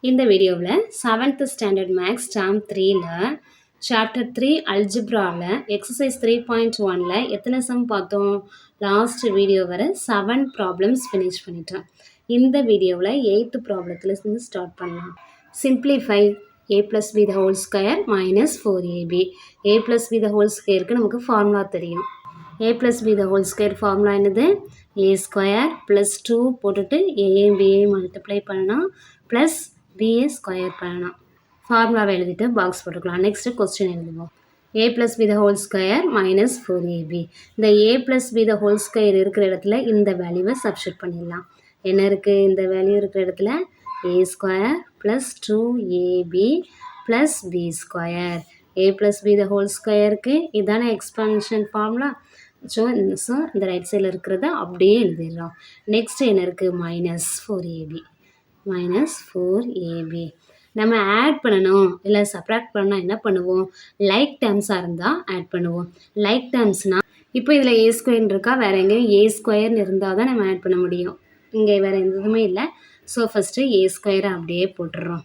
இந்த வீடியோவில் 7th standard maths term 3ல் சாப்டர் 3 அல்ஜிப்ராவில் எக்ஸசைஸ் 3.1ல் எத்தனை சம் பார்த்தோம்? லாஸ்ட் வீடியோ வரை 7 ப்ராப்ளம்ஸ் ஃபினிஷ் பண்ணிட்டோம். இந்த வீடியோவில் 8th ப்ராப்ளத்தில் ஸ்டார்ட் பண்ணலாம். Simplify a plus b the whole square minus 4ab. a plus b the whole squareக்கு நமக்கு ஃபார்முலா தெரியும். a plus b the whole square formula என்னது? a square plus 2 போட்டுட்டு a b மல்டிப்ளை பண்ணணும் ப்ளஸ் b ஸ்கொயர் பண்ணணும். ஃபார்முலாவை எழுதிட்டு box போட்டுக்கலாம். Next question எழுதுவோம். a plus b the whole square minus 4ab. இந்த a plus b the whole square இருக்கிற இடத்துல இந்த வேல்யூவை சப்ஸ்டிட் பண்ணிடலாம். என்ன இருக்குது? இந்த வேல்யூ இருக்கிற இடத்துல a square plus 2ab plus b square. a plus b the whole squareக்கு இதான எக்ஸ்பான்ஷன் ஃபார்முலா. ஸோ இந்த ரைட் சைடில் இருக்கிறத அப்படியே எழுதிடலாம். நெக்ஸ்ட் என்ன இருக்குது? Minus 4ab. நம்ம ஆட் பண்ணணும் இல்லை சப்ராக்ட் பண்ணணும் என்ன பண்ணுவோம்? லைக் டேர்ம்ஸாக இருந்தால் ஆட் பண்ணுவோம். லைக் டேர்ம்ஸ்னால் இப்போ இதில் ஏ ஸ்கொயர்னு இருக்கா, வேறு எங்கேயும் ஏ ஸ்கொயர்னு இருந்தால் தான் நம்ம ஆட் பண்ண முடியும். இங்கே வேறு எதுவுமே இல்லை. ஸோ ஃபஸ்ட்டு ஏ ஸ்கொயரை அப்படியே போட்டுடுறோம்.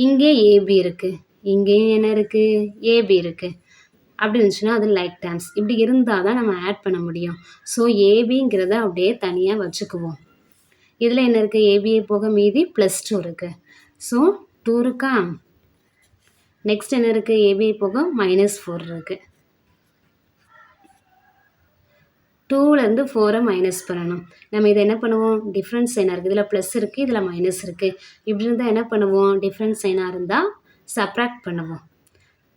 இங்கே ஏபி இருக்குது, இங்கேயும் என்ன இருக்குது? ஏபி இருக்குது. அப்படி இருந்துச்சுன்னா அது லைக் டேர்ம்ஸ். இப்படி இருந்தால் தான் நம்ம ஆட் பண்ண முடியும். ஸோ ஏபிங்கிறத அப்படியே தனியாக வச்சுக்குவோம். இதில் என்ன இருக்குது? ஏபிஏ போக மீதி ப்ளஸ் 2 இருக்குது. ஸோ 2 இருக்கா? நெக்ஸ்ட் என்ன இருக்குது? ஏபிஏ போக -4 இருக்குது. 2லேருந்து 4 மைனஸ் பண்ணணும். நம்ம இதை என்ன பண்ணுவோம்? டிஃப்ரென்ஸ் சைனாக இருக்குது, இதில் ப்ளஸ் இருக்குது, இதில் மைனஸ் இருக்குது. இப்படி இருந்தால் என்ன பண்ணுவோம்? டிஃப்ரென்ஸ் சைனாக இருந்தால் சப்ராக்ட் பண்ணுவோம்.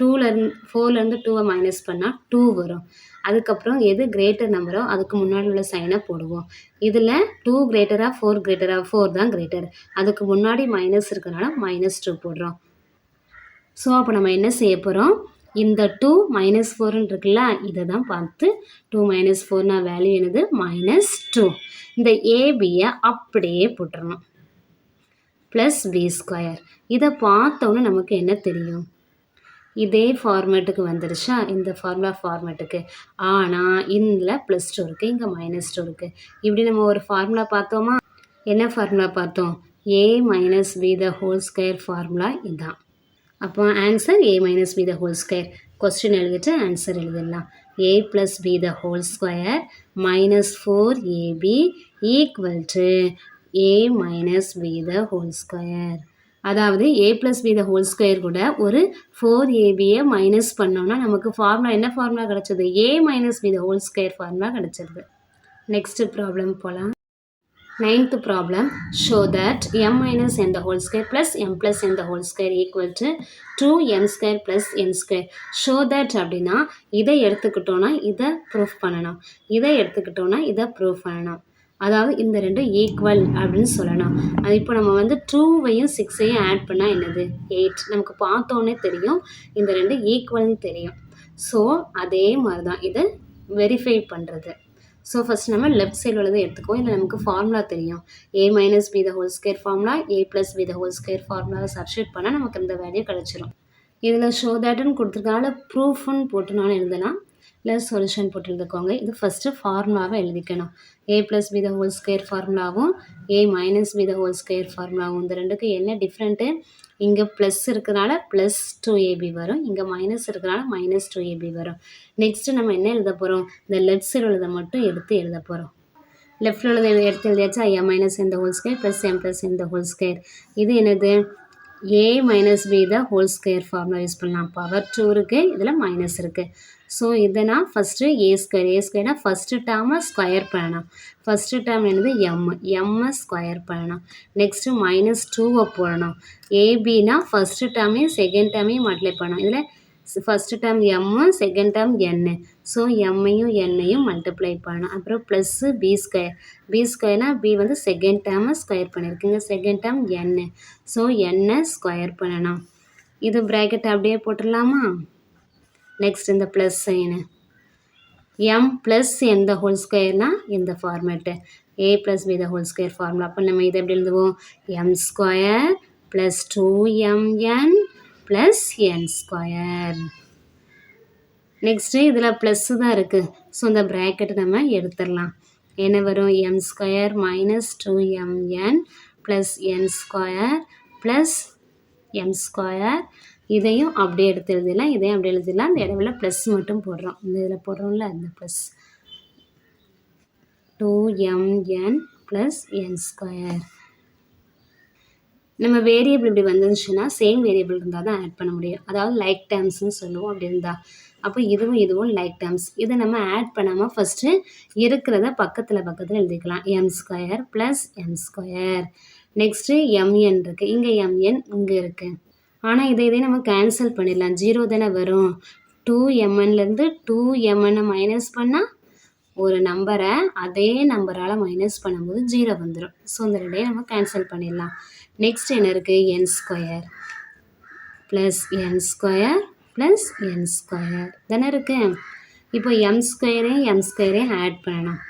4லேருந்து 2 மைனஸ் பண்ணால் 2 வரும். அதுக்கப்புறம் எது கிரேட்டர் நம்பரோ அதுக்கு முன்னாடி உள்ள சைனை போடுவோம். இதில் 2 கிரேட்டராக 4 கிரேட்டராக 4 தான் கிரேட்டர். அதுக்கு முன்னாடி மைனஸ் இருக்கிறனால -2 போடுறோம். ஸோ அப்போ நம்ம என்ன செய்ய போகிறோம்? இந்த 2 -4ன்னு இருக்குல்ல, இதை தான் பார்த்து 2 - 4னா வேல்யூ என்னது? -2. இந்த ஏபியை அப்படியே போட்டுடணும். Plus B square. இதை பார்த்தோன்னே நமக்கு என்ன தெரியும்? இதே ஃபார்மேட்டுக்கு வந்துருச்சா? இந்த ஃபார்மேட்டுக்கு. ஆனால் இதில் +2 இருக்குது, இங்கே -2 இருக்குது. இப்படி நம்ம ஒரு ஃபார்முலா பார்த்தோமா? என்ன ஃபார்முலா பார்த்தோம்? a - b the whole square formula இதுதான். அப்போ answer a - b the whole square. Question எழுதிட்டு ஆன்சர் எழுதிடலாம். a plus b the whole square -4ab equal to a - b the whole square. அதாவது a plus b the whole square கூட ஒரு 4abயை minus பண்ணோம்னா நமக்கு formula என்ன ஃபார்முலா கிடச்சது? a - b the whole square formula கிடச்சிருது. நெக்ஸ்ட் ப்ராப்ளம் போகலாம். 9th problem. Show that m - n the whole square plus m plus n the whole square equal to 2m square plus n square. Show that அப்படின்னா இதை எடுத்துக்கிட்டோன்னா இதை proof பண்ணணும், இதை எடுத்துக்கிட்டோன்னா இதை ப்ரூஃப் பண்ணணும். அதாவது இந்த ரெண்டும் ஈக்குவல் அப்படின்னு சொல்லணும். அது இப்போ நம்ம 2வையும் 6ஐயும் ஆட் பண்ணால் என்னது? 8. நமக்கு பார்த்தோன்னே தெரியும் இந்த ரெண்டு ஈக்குவல்னு தெரியும். ஸோ அதே மாதிரி தான் இதை வெரிஃபை பண்ணுறது. ஸோ ஃபஸ்ட் நம்ம லெஃப்ட் சைடில் உள்ளதை எடுத்துக்குவோம். இதில் நமக்கு ஃபார்முலா தெரியும். a - b the whole square formula, a plus b the whole square ஃபார்முலாவை சப்ஸ்டியூட் பண்ணால் நமக்கு இந்த வேல்யூ கிடச்சிரும். இதில் ஷோ தட்னு கொடுத்துருக்கனால ப்ரூஃப்னு போட்டுனாலும் எழுதலாம், இல்லை சொல்யூஷன் போட்டு எழுதிக்கோங்க. இது ஃபஸ்ட்டு ஃபார்முலாவை எழுதிக்கணும். a plus b the whole square ஃபார்முலாவும் a minus b the whole square ஃபார்முலாவும் இந்த ரெண்டுக்கு என்ன டிஃப்ரெண்ட்டு? இங்கே ப்ளஸ் இருக்கிறனால +2ab வரும், இங்கே மைனஸ் இருக்கிறனால -2ab வரும். நெக்ஸ்ட்டு நம்ம என்ன எழுத போகிறோம்? இந்த லெஃப்ட் சைடு உள்ளதை மட்டும் எடுத்து எழுத போகிறோம். லெஃப்டில் உள்ளதை எடுத்து எழுதியாச்சா? a - n the whole square plus m plus n the whole square. இது என்னது? a - b the whole square formula use பண்ணலாம். பவர் 2 இருக்குது, இதில் மைனஸ் இருக்குது. ஸோ இதை நான் ஃபஸ்ட்டு a ஸ்கொயர்னா ஃபஸ்ட்டு டேர்மை ஸ்கொயர் பண்ணணும். ஃபஸ்ட்டு டேர்ம் என்னது? எம்மை ஸ்கொயர் பண்ணணும். நெக்ஸ்ட்டு -2 போடணும். ஏபினா ஃபஸ்ட்டு டேர்மையும் செகண்ட் டேர்மையும் மல்டிப்ளை பண்ணணும். இதில் first term M, second term N. So எம்மையும் என்னையும் மல்டிப்ளை பண்ணணும். அப்புறம் ப்ளஸ்ஸு பி ஸ்கொயர். பி ஸ்கொயர்னா பி செகண்ட் டேர்மை ஸ்கொயர் பண்ணியிருக்குங்க, செகண்ட் டேர்ம் என்னு. ஸோ என்னை ஸ்கொயர் பண்ணணும். இது ப்ராக்கெட் அப்படியே போட்டுடலாமா? நெக்ஸ்ட் இந்த plus sign. m plus n the whole squareனா இந்த format a plus b the whole square formula. அப்போ நம்ம இதை எப்படி எழுதுவோம்? m square plus 2mn plus n square. Next இதில் ப்ளஸ்ஸு தான் இருக்குது. ஸோ இந்த ப்ராக்கெட் நம்ம எடுத்துடலாம். என்ன வரும்? m square - 2mn plus n square plus M square. இதையும் அப்படியே எடுத்து எழுதிடலாம், இதையும் அப்படியே எழுதிடலாம். இந்த இடத்துல ப்ளஸ் மட்டும் போடுறோம், இந்த இதில் போடுறோம்ல அந்த plus 2mn plus n square. நம்ம வேரியபிள் இப்படி வந்துச்சுன்னா சேம் வேரியபிள் இருந்தால் தான் ஆட் பண்ண முடியும், அதாவது லைக் டேர்ம்ஸ்னு சொல்லுவோம். அப்படி இருந்தால் அப்போ இதுவும் லைக் டேர்ம்ஸ். இதை நம்ம ஆட் பண்ணாமல் ஃபஸ்ட்டு இருக்கிறத பக்கத்தில் எழுதிக்கலாம். M square plus M square. Next MN இருக்குது, இங்கே எம்என் இங்கே இருக்குது. ஆனால் இதை நம்ம கேன்சல் பண்ணிடலாம், 0 தானே வரும். 2mnலேருந்து 2mn மைனஸ் பண்ணால் ஒரு நம்பரை அதே நம்பரால் மைனஸ் பண்ணும்போது 0 வந்துடும். ஸோ இந்த ரெண்டையும் நம்ம கேன்சல் பண்ணிடலாம். நெக்ஸ்ட் என்ன இருக்குது, என் square plus n square plus n square தானே இருக்குது. இப்போ எம் ஸ்கொயரையும் ஆட் பண்ணணும்.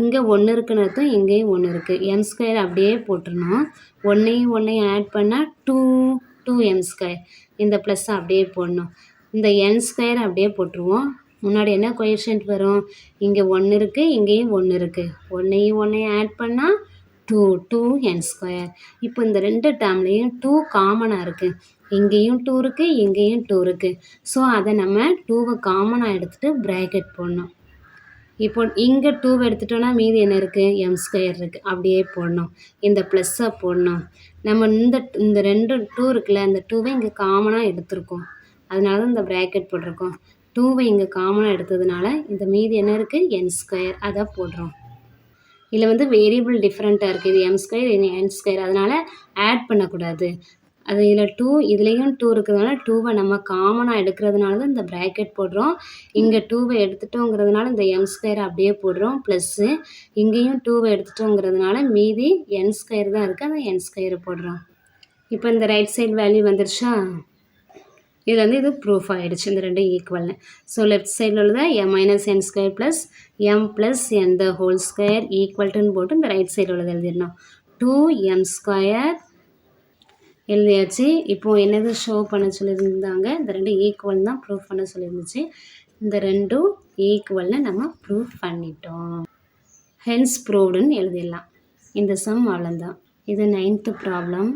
இங்கே 1 இருக்குன்னு அர்த்தம், இங்கேயும் 1 இருக்குது. எம் ஸ்கொயர் அப்படியே போட்டுடணும். ஒன்றையும் ஆட் பண்ணால் 2m ஸ்கொயர். இந்த ப்ளஸ்ஸை அப்படியே போடணும். இந்த என் ஸ்கொயர் அப்படியே போட்டுருவோம். முன்னாடி என்ன கோஎஃபிஷியன்ட் வரும், இங்கே 1 இருக்குது, இங்கேயும் 1 இருக்குது. ஒன்றையும் ஆட் பண்ணால் 2n ஸ்கொயர். இப்போ இந்த 2 டேர்ம்லேயும் 2 காமனாக இருக்குது. இங்கேயும் 2 இருக்குது, இங்கேயும் 2 இருக்குது. ஸோ அதை நம்ம 2வை காமனாக எடுத்துகிட்டு ப்ராக்கெட் போடணும். இப்போ இங்கே 2வை எடுத்துட்டோன்னா மீதி என்ன இருக்குது, எம் ஸ்கொயர் இருக்குது, அப்படியே போடணும். இந்த ப்ளஸ்ஸை போடணும். நம்ம இந்த 2 இருக்குல்ல, இந்த 2வை இங்கே காமனாக எடுத்துருக்கோம், அதனால தான் இந்த ப்ராக்கெட் போட்டிருக்கோம். 2வை இங்கே காமனாக எடுத்ததுனால இந்த மீதி என்ன இருக்குது, என் ஸ்கொயர், அதை போடுறோம். இதில் வந்து வேரியபிள் டிஃப்ரெண்ட்டாக இருக்குது, இது எம் ஸ்கொயர் இது என் ஸ்கொயர், அதனால் ஆட் பண்ணக்கூடாது. அது இதில் 2 இதுலேயும் 2 இருக்கிறதுனால 2வை நம்ம காமனாக எடுக்கிறதுனால தான் இந்த ப்ராக்கெட் போடுறோம். இங்கே 2வை எடுத்துட்டோங்கிறதுனால இந்த எம் ஸ்கொயர் அப்படியே போடுறோம் ப்ளஸ்ஸு. இங்கேயும் 2வை எடுத்துட்டோங்கிறதுனால மீதி என் ஸ்கொயர் தான் இருக்குது, அந்த என் ஸ்கொயரை போடுறோம். இப்போ இந்த ரைட் சைடு வேல்யூ வந்துருச்சா, இது வந்து இது ப்ரூஃப் ஆகிடுச்சு, இந்த ரெண்டும் ஈக்குவல்னு. ஸோ லெஃப்ட் சைடில் உள்ளதை M minus N square plus M plus N the whole square ஈக்குவல்ட்டுன்னு போட்டு இந்த ரைட் சைடில் உள்ளதை எழுதிடணும். 2m ஸ்கொயர் எழுதியாச்சு. இப்போது என்னது ஷோ பண்ண சொல்லியிருந்தாங்க, இந்த ரெண்டும் ஈக்குவல் தான் ப்ரூஃப் பண்ண சொல்லியிருந்துச்சு. இந்த ரெண்டும் ஈக்குவல்னு நம்ம ப்ரூஃப் பண்ணிட்டோம். ஹென்ஸ் ப்ரூவ்டுன்னு எழுதிடலாம். இந்த சம் அவ்வளோதான். இது 9th problem.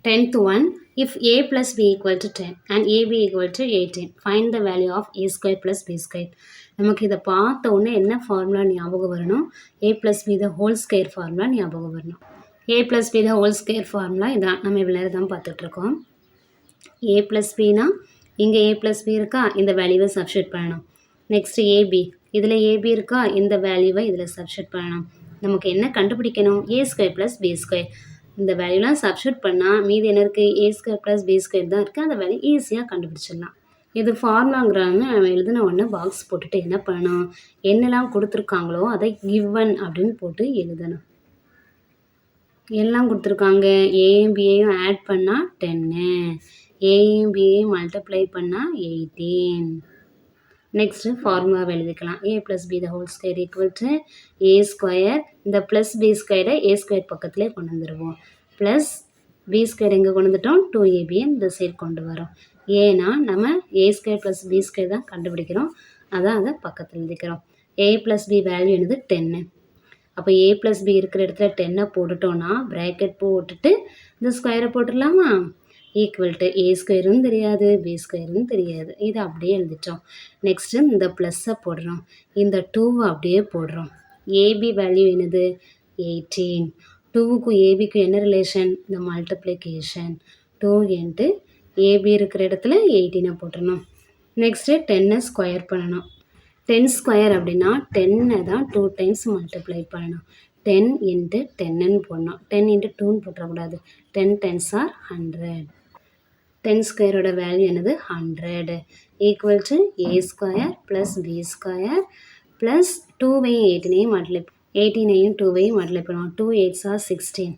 10th one, if a plus b equal to 10 and ab equal to 18, find the value of a square plus b square. நமக்கு இதை பார்த்த உடனே என்ன ஃபார்முலா ஞாபகம் வரணும், a plus b the whole square formula ஞாபகம் வரணும். a plus b the whole square formula இதான், நம்ம இவ்வளோ நேரம் தான் பார்த்துட்ருக்கோம். a plus bனா இங்கே a plus b இருக்கா, இந்த வேல்யூவை சப்ஸ்டியூட் பண்ணணும். நெக்ஸ்ட்டு ab, இதில் ab இருக்கா, இந்த வேல்யூவை இதில் சப்ஸ்டியூட் பண்ணணும். நமக்கு என்ன கண்டுபிடிக்கணும், a square plus b square. இந்த வேல்யூலாம் சப்ஸ்டியூட் பண்ணால் மீதி என்ன இருக்குது, a square plus B square தான் இருக்குது. அந்த வேல்யூ ஈஸியாக கண்டுபிடிச்சிடலாம். இது ஃபார்முலாங்கிறாங்க, நம்ம எழுதின உடனே பாக்ஸ் போட்டுட்டு என்ன பண்ணணும், என்னெல்லாம் கொடுத்துருக்காங்களோ அதை கிவன் அப்படின்னு போட்டு எழுதணும். எல்லாம் கொடுத்துருக்காங்க, ஏயும் பியையும் ஆட் பண்ணால் 10, ஏயும் பியையும் மல்டிப்ளை பண்ணால் 18. நெக்ஸ்ட்டு ஃபார்முலாவை எழுதிக்கலாம். a plus B the whole square equal to A square. இந்த ப்ளஸ் பி ஸ்கொயரை ஏ ஸ்கொயர் பக்கத்துலேயே கொண்டு வந்துடுவோம். ப்ளஸ் பி ஸ்கொயர் எங்கே கொண்டு வந்துட்டோம், 2ab இந்த சைடு கொண்டு வரோம். ஏன்னா நம்ம ஏ ஸ்கொயர் ப்ளஸ் பி ஸ்கொயர் தான் கண்டுபிடிக்கிறோம், அதான் அதை பக்கத்தில் எழுதிக்கிறோம். a ப்ளஸ் பி வேல்யூ என்னது 10. அப்போ a ப்ளஸ் பி இருக்கிற இடத்துல 10 போட்டுட்டோன்னா ப்ராக்கெட் போட்டுட்டு இந்த ஸ்கொயரை போட்டுடலாமா, ஈக்குவல் டு ஏ ஸ்கொயரும் தெரியாது பி ஸ்கொயரும் தெரியாது, இதை அப்படியே எழுதிட்டோம். நெக்ஸ்ட்டு இந்த ப்ளஸ்ஸை போடுறோம், இந்த 2வை அப்படியே போடுறோம். ஏபி வேல்யூ என்னது 18. 2க்கும் ஏபிக்கும் என்ன ரிலேஷன், இந்த மல்டிப்ளிகேஷன். 2 இன்ட்டு ஏபி இருக்கிற இடத்துல 18 போட்டுடணும். நெக்ஸ்ட்டு 10 ஸ்கொயர் பண்ணணும். 10 ஸ்கொயர் அப்படின்னா 10 தான் 2 டைம்ஸ் மல்டிப்ளை பண்ணணும். 10 இன்ட்டு 10ன்னு போடணும், 10 இன்ட்டு 2ன்னு போட்டுறக்கூடாது. 10 10s are 100. 10 ஸ்கொயரோட வேல்யூ என்னது 100 equal to A square plus B square plus 2வையும் 18ஐயும் மல்டிப்ளை 18ஐயும் 2வையும் மல்டிப்ளை பண்ணுவோம். 2 8s are 16,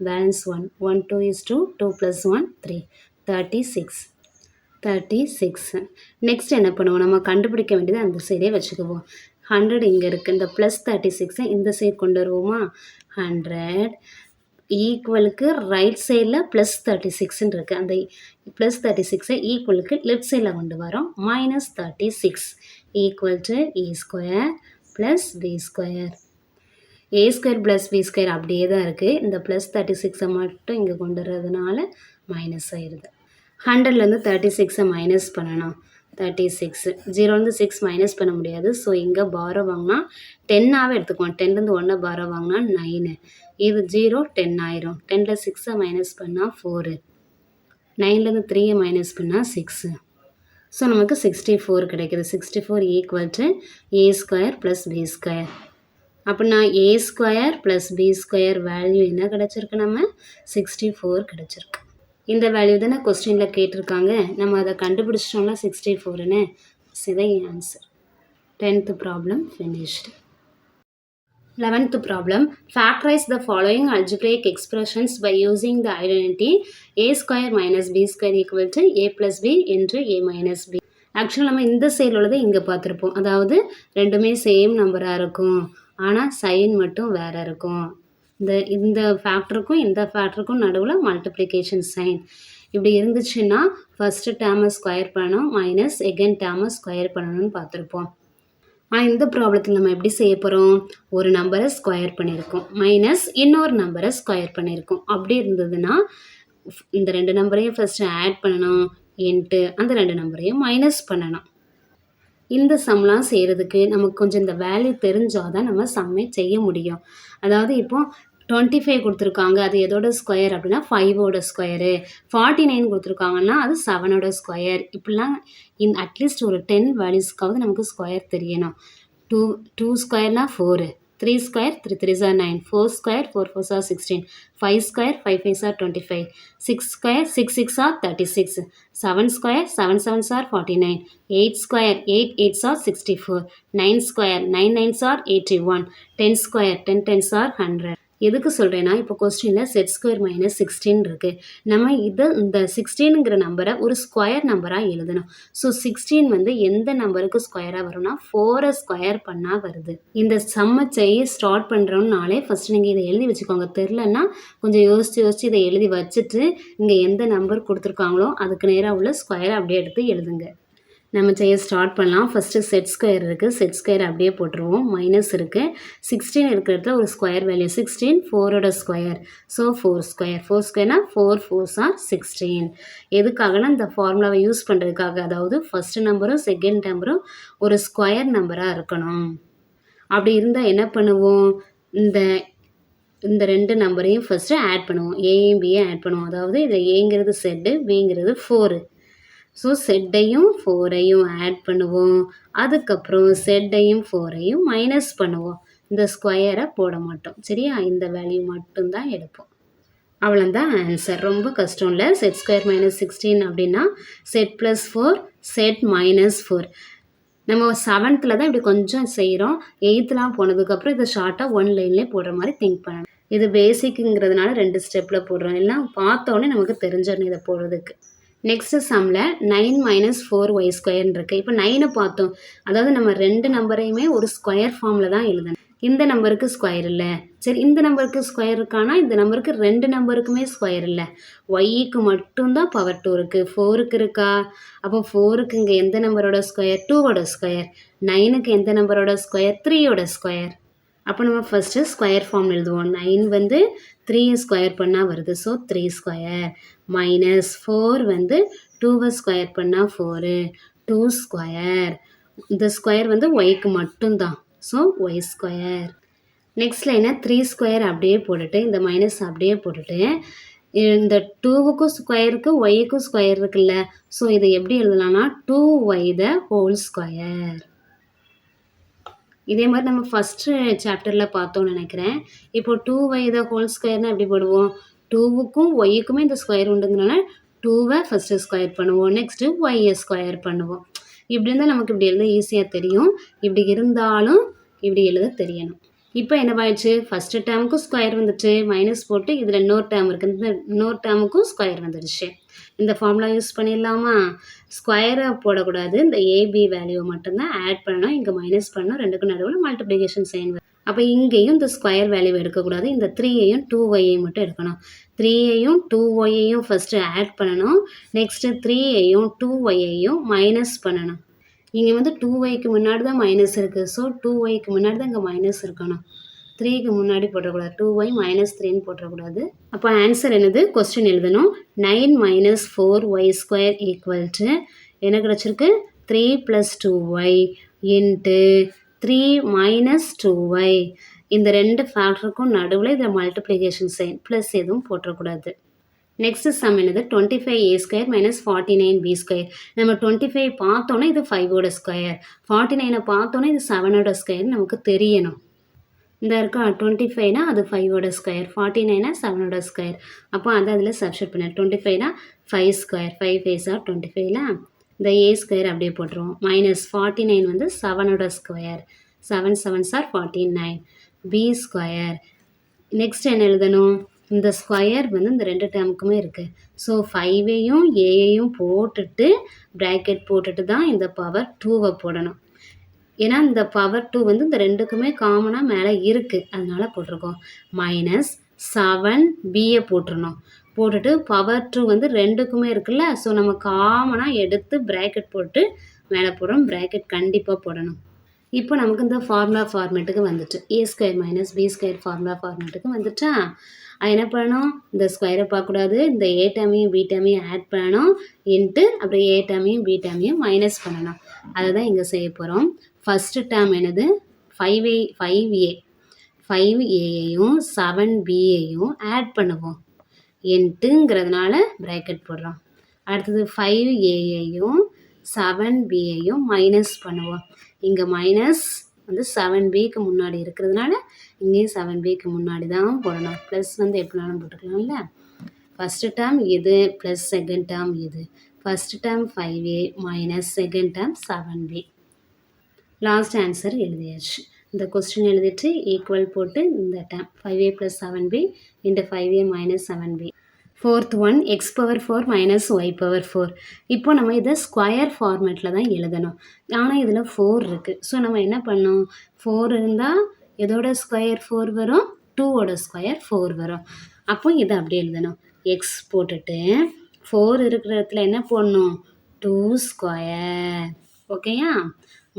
balance 1, 1 2 is 2, 2 plus 1 3, 36. Next என்ன பண்ணுவோம், நம்ம கண்டுபிடிக்க வேண்டியது அந்த சைடே வச்சுக்குவோம். 100 இங்கே இருக்குது, இந்த ப்ளஸ் 36ஐ இந்த சைடு கொண்டு வருவோமா, 100 ஈக்குவலுக்கு ரைட் சைடில் ப்ளஸ் 36ன்னு இருக்குது, அந்த ப்ளஸ் 36ஐ ஈக்குவலுக்கு லெஃப்ட் சைடில் கொண்டு வரோம். Minus 36 equal to A square plus B square. A square plus B square அப்படியே தான் இருக்குது. இந்த ப்ளஸ் 36 மட்டும் இங்கே கொண்டு வர்றதுனால மைனஸ் ஆயிடுது. 100லேருந்து 36 மைனஸ் பண்ணணும். 36 0லேருந்து 6 மைனஸ் பண்ண முடியாது. ஸோ இங்கே பாரோ வாங்கினா 10ஆகவே எடுத்துக்குவோம். 10லேருந்து 1 பாரோ வாங்கினா 9. இது 0 10 ஆயிரும். 10ல் 6 மைனஸ் பண்ணால் 4. 9லேருந்து 3 மைனஸ் பண்ணால் 6. ஸோ நமக்கு 64 கிடைக்குது. 64 equal to A square plus B square. அப்படின்னா A square plus B square value என்ன கிடச்சிருக்கு? நம்ம 64 கிடச்சிருக்கு. இந்த வேல்யூ தானே கொஸ்டினில் கேட்டிருக்காங்க. நம்ம அதை கண்டுபிடிச்சிட்டோம்ல 64ன்னு. இதை answer. 10th problem finished. 11th problem. Factorize the following algebraic expressions by using the identity a square minus b square equal to a plus b into a minus b. ஆக்சுவலாக நம்ம இந்த சைடில் உள்ளதை இங்கே பார்த்துருப்போம். அதாவது ரெண்டுமே சேம் நம்பராக இருக்கும், ஆனால் சைன் மட்டும் வேறு இருக்கும். இந்த ஃபேக்டருக்கும் இந்த ஃபேக்டருக்கும் நடுவில் மல்டிப்ளிகேஷன் சைன் இப்படி இருந்துச்சுன்னா ஃபஸ்ட்டு டேர்மை ஸ்கொயர் பண்ணணும், மைனஸ் செகண்ட் டேர்மை ஸ்கொயர் பண்ணணும்னு பார்த்துருப்போம். ஆனால் இந்த ப்ராப்ளத்தில் நம்ம எப்படி செய்ய போகிறோம்? ஒரு நம்பரை ஸ்கொயர் பண்ணியிருக்கோம், மைனஸ் இன்னொரு நம்பரை ஸ்கொயர் பண்ணியிருக்கோம். அப்படி இருந்ததுன்னா இந்த ரெண்டு நம்பரையும் ஃபஸ்ட்டு ஆட் பண்ணணும், இன்ட்டு அந்த ரெண்டு நம்பரையும் மைனஸ் பண்ணணும். இந்த சம்லாம் செய்கிறதுக்கு நமக்கு கொஞ்சம் இந்த வேல்யூ தெரிஞ்சால் தான் நம்ம சம்மே செய்ய முடியும். அதாவது இப்போது 25 கொடுத்துருக்காங்க, அது எதோட ஸ்கொயர் அப்படின்னா 5ஓட ஸ்கொயரு. 49 கொடுத்துருக்காங்கன்னா அது 7ஓட ஸ்கொயர். இப்படிலாம் அட்லீஸ்ட் ஒரு 10 வேல்யூஸ்க்காவது நமக்கு ஸ்கொயர் தெரியணும். 2 ஸ்கொயர்னா 4, 3 square 3 3s are 9, 4 square 4 4s are 16, 5 square 5 5s are 25, 6 square 6 6s are 36, 7 square 7 7s are 49, 8 square 8 8s are 64, 9 square 9 9s are 81, 10 square 10 10s are 100. எதுக்கு சொல்கிறேன்னா இப்போ கொஸ்டினில் செட் ஸ்கொயர் மைனஸ் 16 இருக்குது. நம்ம இந்த 16ங்கிற நம்பரை ஒரு ஸ்கொயர் நம்பராக எழுதணும். ஸோ 16 எந்த நம்பருக்கு ஸ்கொயராக வரும்னா 4 ஸ்கொயர் பண்ணால் வருது. இந்த சம்மை செய்ய ஸ்டார்ட் பண்ணுறோம்னாலே ஃபஸ்ட்டு நீங்கள் இதை எழுதி வச்சுக்கோங்க. தெரிலன்னா கொஞ்சம் யோசித்து இதை எழுதி வச்சுட்டு இங்கே எந்த நம்பர் கொடுத்துருக்காங்களோ அதுக்கு நேராக உள்ள ஸ்கொயரை அப்படியே எடுத்து எழுதுங்க. நம்ம செய்ய ஸ்டார்ட் பண்ணலாம். ஃபஸ்ட்டு செட் ஸ்கொயர் இருக்குது, செட் ஸ்கொயர் அப்படியே போட்டுருவோம். மைனஸ் இருக்குது, 16 இருக்கிற இடத்துல ஒரு ஸ்கொயர் வேல்யூ 16, 4ஓட ஸ்கொயர். ஸோ 4 ஸ்கொயர் 4 ஸ்கொயர்னா 4 4s are 16. எதுக்காகனா இந்த ஃபார்முலாவை யூஸ் பண்ணுறதுக்காக. அதாவது ஃபஸ்ட்டு நம்பரும் செகண்ட் நம்பரும் ஒரு ஸ்கொயர் நம்பராக இருக்கணும். அப்படி இருந்தால் என்ன பண்ணுவோம்? இந்த ரெண்டு நம்பரையும் ஃபஸ்ட்டு ஆட் பண்ணுவோம், ஏயும் பியும் ஆட் பண்ணுவோம். அதாவது இதில் ஏங்கிறது செட்டு, பிங்கிறது 4. ஸோ செட்டையும் 4ஐயும் ஆட் பண்ணுவோம். அதுக்கப்புறம் செட்டையும் 4ஐயும் மைனஸ் பண்ணுவோம். இந்த ஸ்கொயரை போட மாட்டோம், சரியா? இந்த வேல்யூ மட்டும்தான் எடுப்போம். அவ்வளோதான் ஆன்சர். ரொம்ப கஷ்டம் இல்லை. செட் ஸ்கொயர் மைனஸ் 16 அப்படின்னா செட் ப்ளஸ் 4 செட் மைனஸ் 4. நம்ம 7th தான் இப்படி கொஞ்சம் செய்கிறோம். 8th போனதுக்கப்புறம் இதை ஷார்ட்டாக 1 லைன்லேயே போடுற மாதிரி திங்க் பண்ணணும். இது பேசிக்குங்கிறதுனால 2 ஸ்டெப்பில் போடுறோம். எல்லாம் பார்த்தோன்னே நமக்கு தெரிஞ்சிடணும் இதை போடுறதுக்கு. நெக்ஸ்ட்டு சம்மில் 9 மைனஸ் 4y ஸ்கொயர்னு இருக்குது. இப்போ 9 பார்த்தோம், அதாவது நம்ம ரெண்டு நம்பரையுமே ஒரு ஸ்கொயர் ஃபார்மில் தான் எழுதணும். இந்த நம்பருக்கு ஸ்கொயர் இல்லை, சரி இந்த நம்பருக்கு ஸ்கொயர் இருக்கானா இந்த நம்பருக்கு ரெண்டு நம்பருக்குமே ஸ்கொயர் இல்லை. ஒய்க்கு மட்டும்தான் பவர் 2 இருக்குது, 4க்கு இருக்கா? அப்போ 4க்கு இங்கே எந்த நம்பரோட ஸ்கொயர்? 2ஓட ஸ்கொயர். 9க்கு எந்த நம்பரோட ஸ்கொயர்? 3ஓட ஸ்கொயர். அப்போ நம்ம ஃபஸ்ட்டு ஸ்கொயர் ஃபார்ம் எழுதுவோம். 9 3 ஸ்கொயர் பண்ணால் வருது, ஸோ 3 ஸ்கொயர். மைனஸ் 4 2 ஸ்கொயர் பண்ணால் 4, 2 ஸ்கொயர். இந்த ஸ்கொயர் ஒய்க்கு மட்டும்தான், ஸோ ஒய் ஸ்கொயர். நெக்ஸ்ட் லைனை 3 ஸ்கொயர் அப்படியே போட்டுட்டு இந்த மைனஸ் அப்படியே போட்டுட்டு இந்த 2க்கும் ஸ்கொயருக்கு ஒய்க்கும் ஸ்கொயர் இருக்குல்ல, ஸோ இதை எப்படி எழுதலாம்னா 2y த ஹோல் ஸ்கொயர். இதே மாதிரி நம்ம ஃபஸ்ட்டு சாப்டரில் பார்த்தோம்னு நினைக்கிறேன். இப்போ 2y த ஹோல் ஸ்கொயர்னால் எப்படி போடுவோம்? 2க்கும் ஒய்க்குமே இந்த ஸ்கொயர் உண்டுங்கிறனால 2வை ஃபஸ்ட்டு ஸ்கொயர் பண்ணுவோம், நெக்ஸ்ட்டு ஒய்யை ஸ்கொயர் பண்ணுவோம். இப்படி இருந்தால் நமக்கு இப்படி எழுத ஈஸியாக தெரியும். இப்படி இருந்தாலும் இப்படி எழுத தெரியணும். இப்போ என்னவாயிடுச்சு? ஃபஸ்ட்டு டேர்முக்கும் ஸ்கொயர் வந்துட்டு மைனஸ் போட்டு இதில் இன்னொரு டேர்ம் இருக்குது, இந்த இன்னொரு டேர்முக்கும் ஸ்கொயர் வந்துடுச்சு. இந்த ஃபார்முலா யூஸ் பண்ணிடலாமா? ஸ்கொயரை போடக்கூடாது, இந்த ஏபி வேல்யூவை மட்டும்தான் ஆட் பண்ணணும். இங்கே மைனஸ் பண்ணணும், ரெண்டுக்கும் நடுவில் மல்டிப்ளிகேஷன் சைன். அப்போ இங்கேயும் இந்த ஸ்கொயர் வேல்யூ எடுக்கக்கூடாது, இந்த 3ஐயும் 2yையும் மட்டும் எடுக்கணும். 3ஐயும் 2yையும் ஃபஸ்ட்டு ஆட் பண்ணணும், நெக்ஸ்ட்டு 3ஐயும் 2yையும் மைனஸ் பண்ணணும். இங்கே 2yக்கு முன்னாடி தான் மைனஸ் இருக்குது, ஸோ 2yக்கு முன்னாடி தான் இங்கே மைனஸ் இருக்கணும். 3க்கு முன்னாடி போட்டுறக்கூடாது, 2y மைனஸ் 3ன்னு போட்டுறக்கூடாது. அப்போ ஆன்சர் என்னது, கொஸ்டின் எழுதணும். 9 minus 4y square equal to என்ன கிடச்சிருக்கு, 3 plus 2y into 3 minus 2y. இந்த ரெண்டு ஃபேக்டருக்கும் நடுவில் இதை மல்டிப்ளிகேஷன் சைன் ப்ளஸ் எதுவும் போட்டுறக்கூடாது. நெக்ஸ்ட் சம் என்னது, 25a square minus 49b square. நம்ம 25 பார்த்தோன்னா இது 5ஓட ஸ்கொயர், 49 பார்த்தோன்னா இது 7ஓட ஸ்கொயர் நமக்கு தெரியணும். இந்த இருக்கா 25னா அது 5ஓட ஸ்கொயர், 49னா 7ஓட ஸ்கொயர். அப்போ அதை அதில் சப்ஸ்டிட் பண்ண 25னா 5 ஸ்கொயர், 5 5 ஆர் 25ல இந்த a ஸ்கொயர் அப்படியே போட்டுருவோம். மைனஸ் 49 வந்து 7ஓட square, 7 7 are 49, b square. Next என்ன எழுதணும், இந்த ஸ்கொயர் வந்து இந்த ரெண்டு டேர்முக்குமே இருக்குது. ஸோ 5ஐயும் ஏயையும் போட்டுட்டு ப்ராக்கெட் போட்டுட்டு தான் இந்த பவர் 2வை போடணும். ஏன்னா இந்த பவர் 2 வந்து இந்த ரெண்டுக்குமே காமனாக மேலே இருக்குது, அதனால போட்டிருக்கோம். மைனஸ் 7bயை போட்டுருணும், போட்டுட்டு பவர் 2 வந்து ரெண்டுக்குமே இருக்குல்ல, ஸோ நம்ம காமனாக எடுத்து ப்ராக்கெட் போட்டு மேலே போடுறோம். ப்ராக்கெட் கண்டிப்பாக போடணும். இப்போ நமக்கு இந்த ஃபார்முலா ஃபார்மேட்டுக்கு வந்துட்டு A square minus B square formula ஃபார்மேட்டுக்கு வந்துட்டா, அது என்ன பண்ணணும், இந்த ஸ்கொயரை பார்க்கக்கூடாது, இந்த ஏ டேமையும் பி டேமையும் ஆட் பண்ணணும், இன்ட்டு அப்புறம் ஏ டேமையும் பி டேமையும் மைனஸ் பண்ணணும். அதை தான் இங்கே செய்ய போகிறோம். ஃபஸ்ட்டு டேம் என்னது, 5ஏயையும் 7bயையும் ஆட் பண்ணுவோம், இன்ட்டுங்கிறதுனால ப்ராக்கெட் போடுறோம். அடுத்தது 5ஏயையும் 7bயையும் மைனஸ் பண்ணுவோம். இங்கே மைனஸ் வந்து 7bக்கு முன்னாடி இருக்கிறதுனால இங்கேயும் 7bக்கு முன்னாடி தான் போடணும். ப்ளஸ் வந்து எப்படினாலும் போட்டுக்கலாம்ல. ஃபஸ்ட்டு டேர்ம் இது ப்ளஸ் செகண்ட் டேர்ம் இது. First term 5a minus second term 7b. Last answer எழுதியாச்சு. இந்த கொஸ்டின் எழுதிட்டு ஈக்குவல் போட்டு இந்த term 5a plus 7b into 5a minus 7b. Fourth one X power 4 minus Y power 4. இப்போ நம்ம இதை ஸ்கொயர் ஃபார்மேட்டில் தான் எழுதணும். ஆனால் இதில் 4 இருக்குது. ஸோ நம்ம என்ன பண்ணோம், 4 இருந்தால் எதோட ஸ்கொயர் 4 வரும், 2ஓட ஸ்கொயர் 4 வரும். அப்போ இதை அப்படி எழுதணும். எக்ஸ் போட்டுட்டு 4 இருக்கிற இடத்துல என்ன போடணும், 2 ஸ்கொயர், ஓகேயா,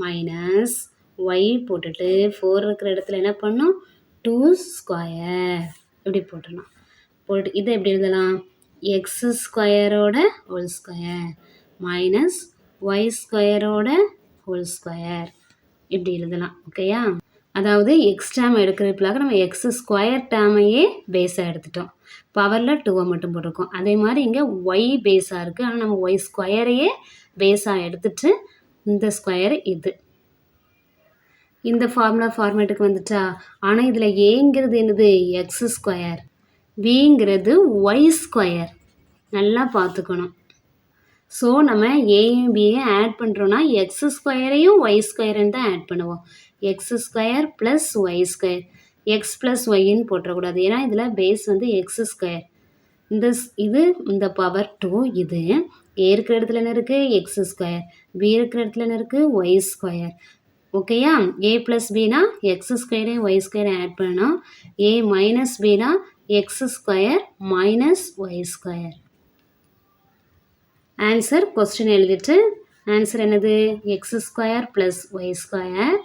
மைனஸ் ஒய் போட்டுட்டு 4 இருக்கிற இடத்துல என்ன பண்ணணும், 2 ஸ்கொயர் இப்படி போட்டுடணும். போட்டு இதை எப்படி எழுதலாம், எக்ஸ் ஸ்கொயரோட ஹோல் ஸ்கொயர் மைனஸ் ஒய் ஸ்கொயரோட ஹோல் ஸ்கொயர் இப்படி எழுதலாம், ஓகேயா. அதாவது எக்ஸ் டேம் எடுக்கிறதுக்காக நம்ம எக்ஸ் ஸ்கொயர் டேமையே பேஸாக எடுத்துட்டோம், பவரில் 2வை மட்டும் போட்டிருக்கோம். அதே மாதிரி இங்கே ஒய் பேஸாக இருக்குது, ஆனால் நம்ம ஒய் ஸ்கொயரையே பேஸாக எடுத்துட்டு இந்த ஸ்கொயர் இது இந்த ஃபார்முலா ஃபார்மேட்டுக்கு வந்துட்டா. ஆனால் இதில் ஏங்கிறது என்னது, எக்ஸ் ஸ்கொயர், பிங்கிறது ஒய் ஸ்கொயர், நல்லா பார்த்துக்கணும். ஸோ நம்ம ஏயும் பியும் ஆட் பண்ணுறோன்னா எக்ஸ் ஸ்கொயரையும் ஒய் ஸ்கொயரையும் தான் ஆட் பண்ணுவோம். X square plus Y square, X plus ஒய்ன்னு போட்டுறக்கூடாது, ஏன்னா இதில் பேஸ் வந்து எக்ஸ் ஸ்கொயர். இது இந்த பவர் 2, இது ஏ இருக்கிற இடத்துல என்ன இருக்குது, எக்ஸ் ஸ்கொயர், பி இருக்கிற இடத்துல என்ன இருக்குது, ஒய் ஸ்கொயர், ஓகேயா. ஏ ப்ளஸ் பினா எக்ஸ் ஸ்கொயரையும் ஒய் ஸ்கொயரை ஆட் பண்ணணும். ஏ மைனஸ் பினா x square minus y square. Answer question எழுதிட்டு ஆன்சர் என்னது, x square plus Y square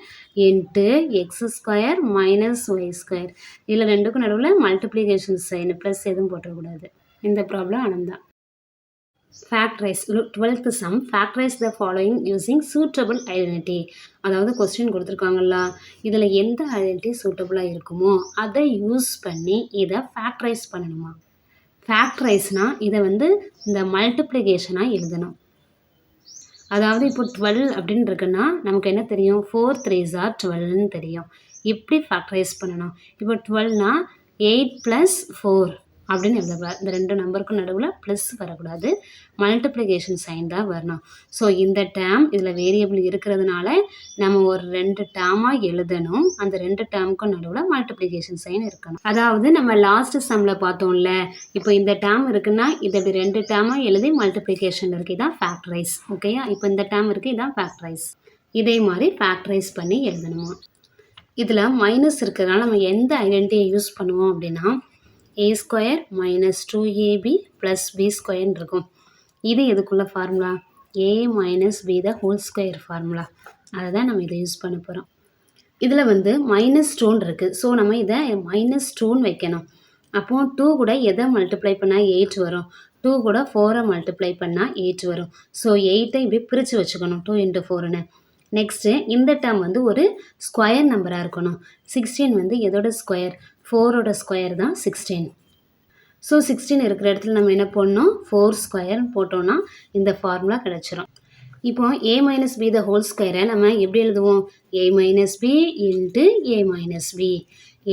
into x square minus y square. இதில் ரெண்டுக்கும் நடுவில் மல்டிப்ளிகேஷன் சைன் ப்ளஸ் எதுவும் போட்டக்கூடாது. இந்த ப்ராப்ளம் அனந்தா. Factorise 12th sum, factorise the following using suitable identity. அதாவது கொஸ்டின் கொடுத்துருக்காங்கல்ல, இதில் எந்த ஐடென்டிட்டி சூட்டபுளாக இருக்குமோ அதை யூஸ் பண்ணி இதை ஃபேக்டரைஸ் பண்ணணுமா. ஃபேக்டரைஸ்னால் இதை வந்து இந்த மல்டிப்ளிகேஷனாக எழுதணும். அதாவது இப்போ 12 அப்படின்னு இருக்குன்னா நமக்கு என்ன தெரியும், 4 3s are 12ன்னு தெரியும். எப்படி ஃபேக்டரைஸ் பண்ணணும், இப்போ 12னா 8 + 4 அப்படின்னு எழுதக்கூடாது, இந்த ரெண்டு நம்பருக்கும் நடுவில் ப்ளஸ் வரக்கூடாது, மல்டிப்ளிகேஷன் சைன் தான் வரணும். ஸோ இந்த டேர்ம் இதில் வேரியபிள் இருக்கிறதுனால நம்ம ஒரு 2 டேர்மாக எழுதணும், அந்த 2 டேர்முக்கும் நடுவில் மல்டிப்ளிகேஷன் சைன் இருக்கணும். அதாவது நம்ம லாஸ்ட் சம்மில் பார்த்தோம்ல, இப்போ இந்த டேர்ம் இருக்குன்னா இதை இப்படி 2 டேர்மாக எழுதி மல்டிப்ளிகேஷன் இருக்குது, இதான் ஃபேக்டரைஸ், ஓகேயா. இப்போ இந்த டேர்ம் இருக்குது, இதான் ஃபேக்டரைஸ். இதே மாதிரி ஃபேக்டரைஸ் பண்ணி எழுதணுமா. இதில் மைனஸ் இருக்கிறதுனால நம்ம எந்த ஐடென்டிட்டியை யூஸ் பண்ணுவோம் அப்படின்னா a square minus 2ab plus b ஸ்கொயர்னு இருக்கும். இது எதுக்குள்ள formula, a minus B the whole square formula, அதை தான் நம்ம இதை யூஸ் பண்ண போகிறோம். இதில் வந்து -2 இருக்குது. ஸோ நம்ம இதை -2 வைக்கணும். அப்போ 2 கூட எதை மல்டிப்ளை பண்ணால் 8 வரும்? 2 கூட 4 மல்டிப்ளை பண்ணால் 8 வரும். ஸோ 8ஐ இப்படி பிரித்து வச்சுக்கணும் 2 × 4ன்னு. நெக்ஸ்ட்டு இந்த டேர்ம் வந்து ஒரு ஸ்கொயர் நம்பராக இருக்கணும். 16 வந்து எதோட ஸ்கொயர்? 4ஓட ஸ்கொயர் தான் 16. ஸோ 16 இருக்கிற இடத்துல நம்ம என்ன பண்ணணும்? 4 ஸ்கொயர் போட்டோன்னா இந்த ஃபார்முலா கிடச்சிரும். இப்போ a minus B the whole ஸ்கொயரை நம்ம எப்படி எழுதுவோம்? a minus b into a minus b.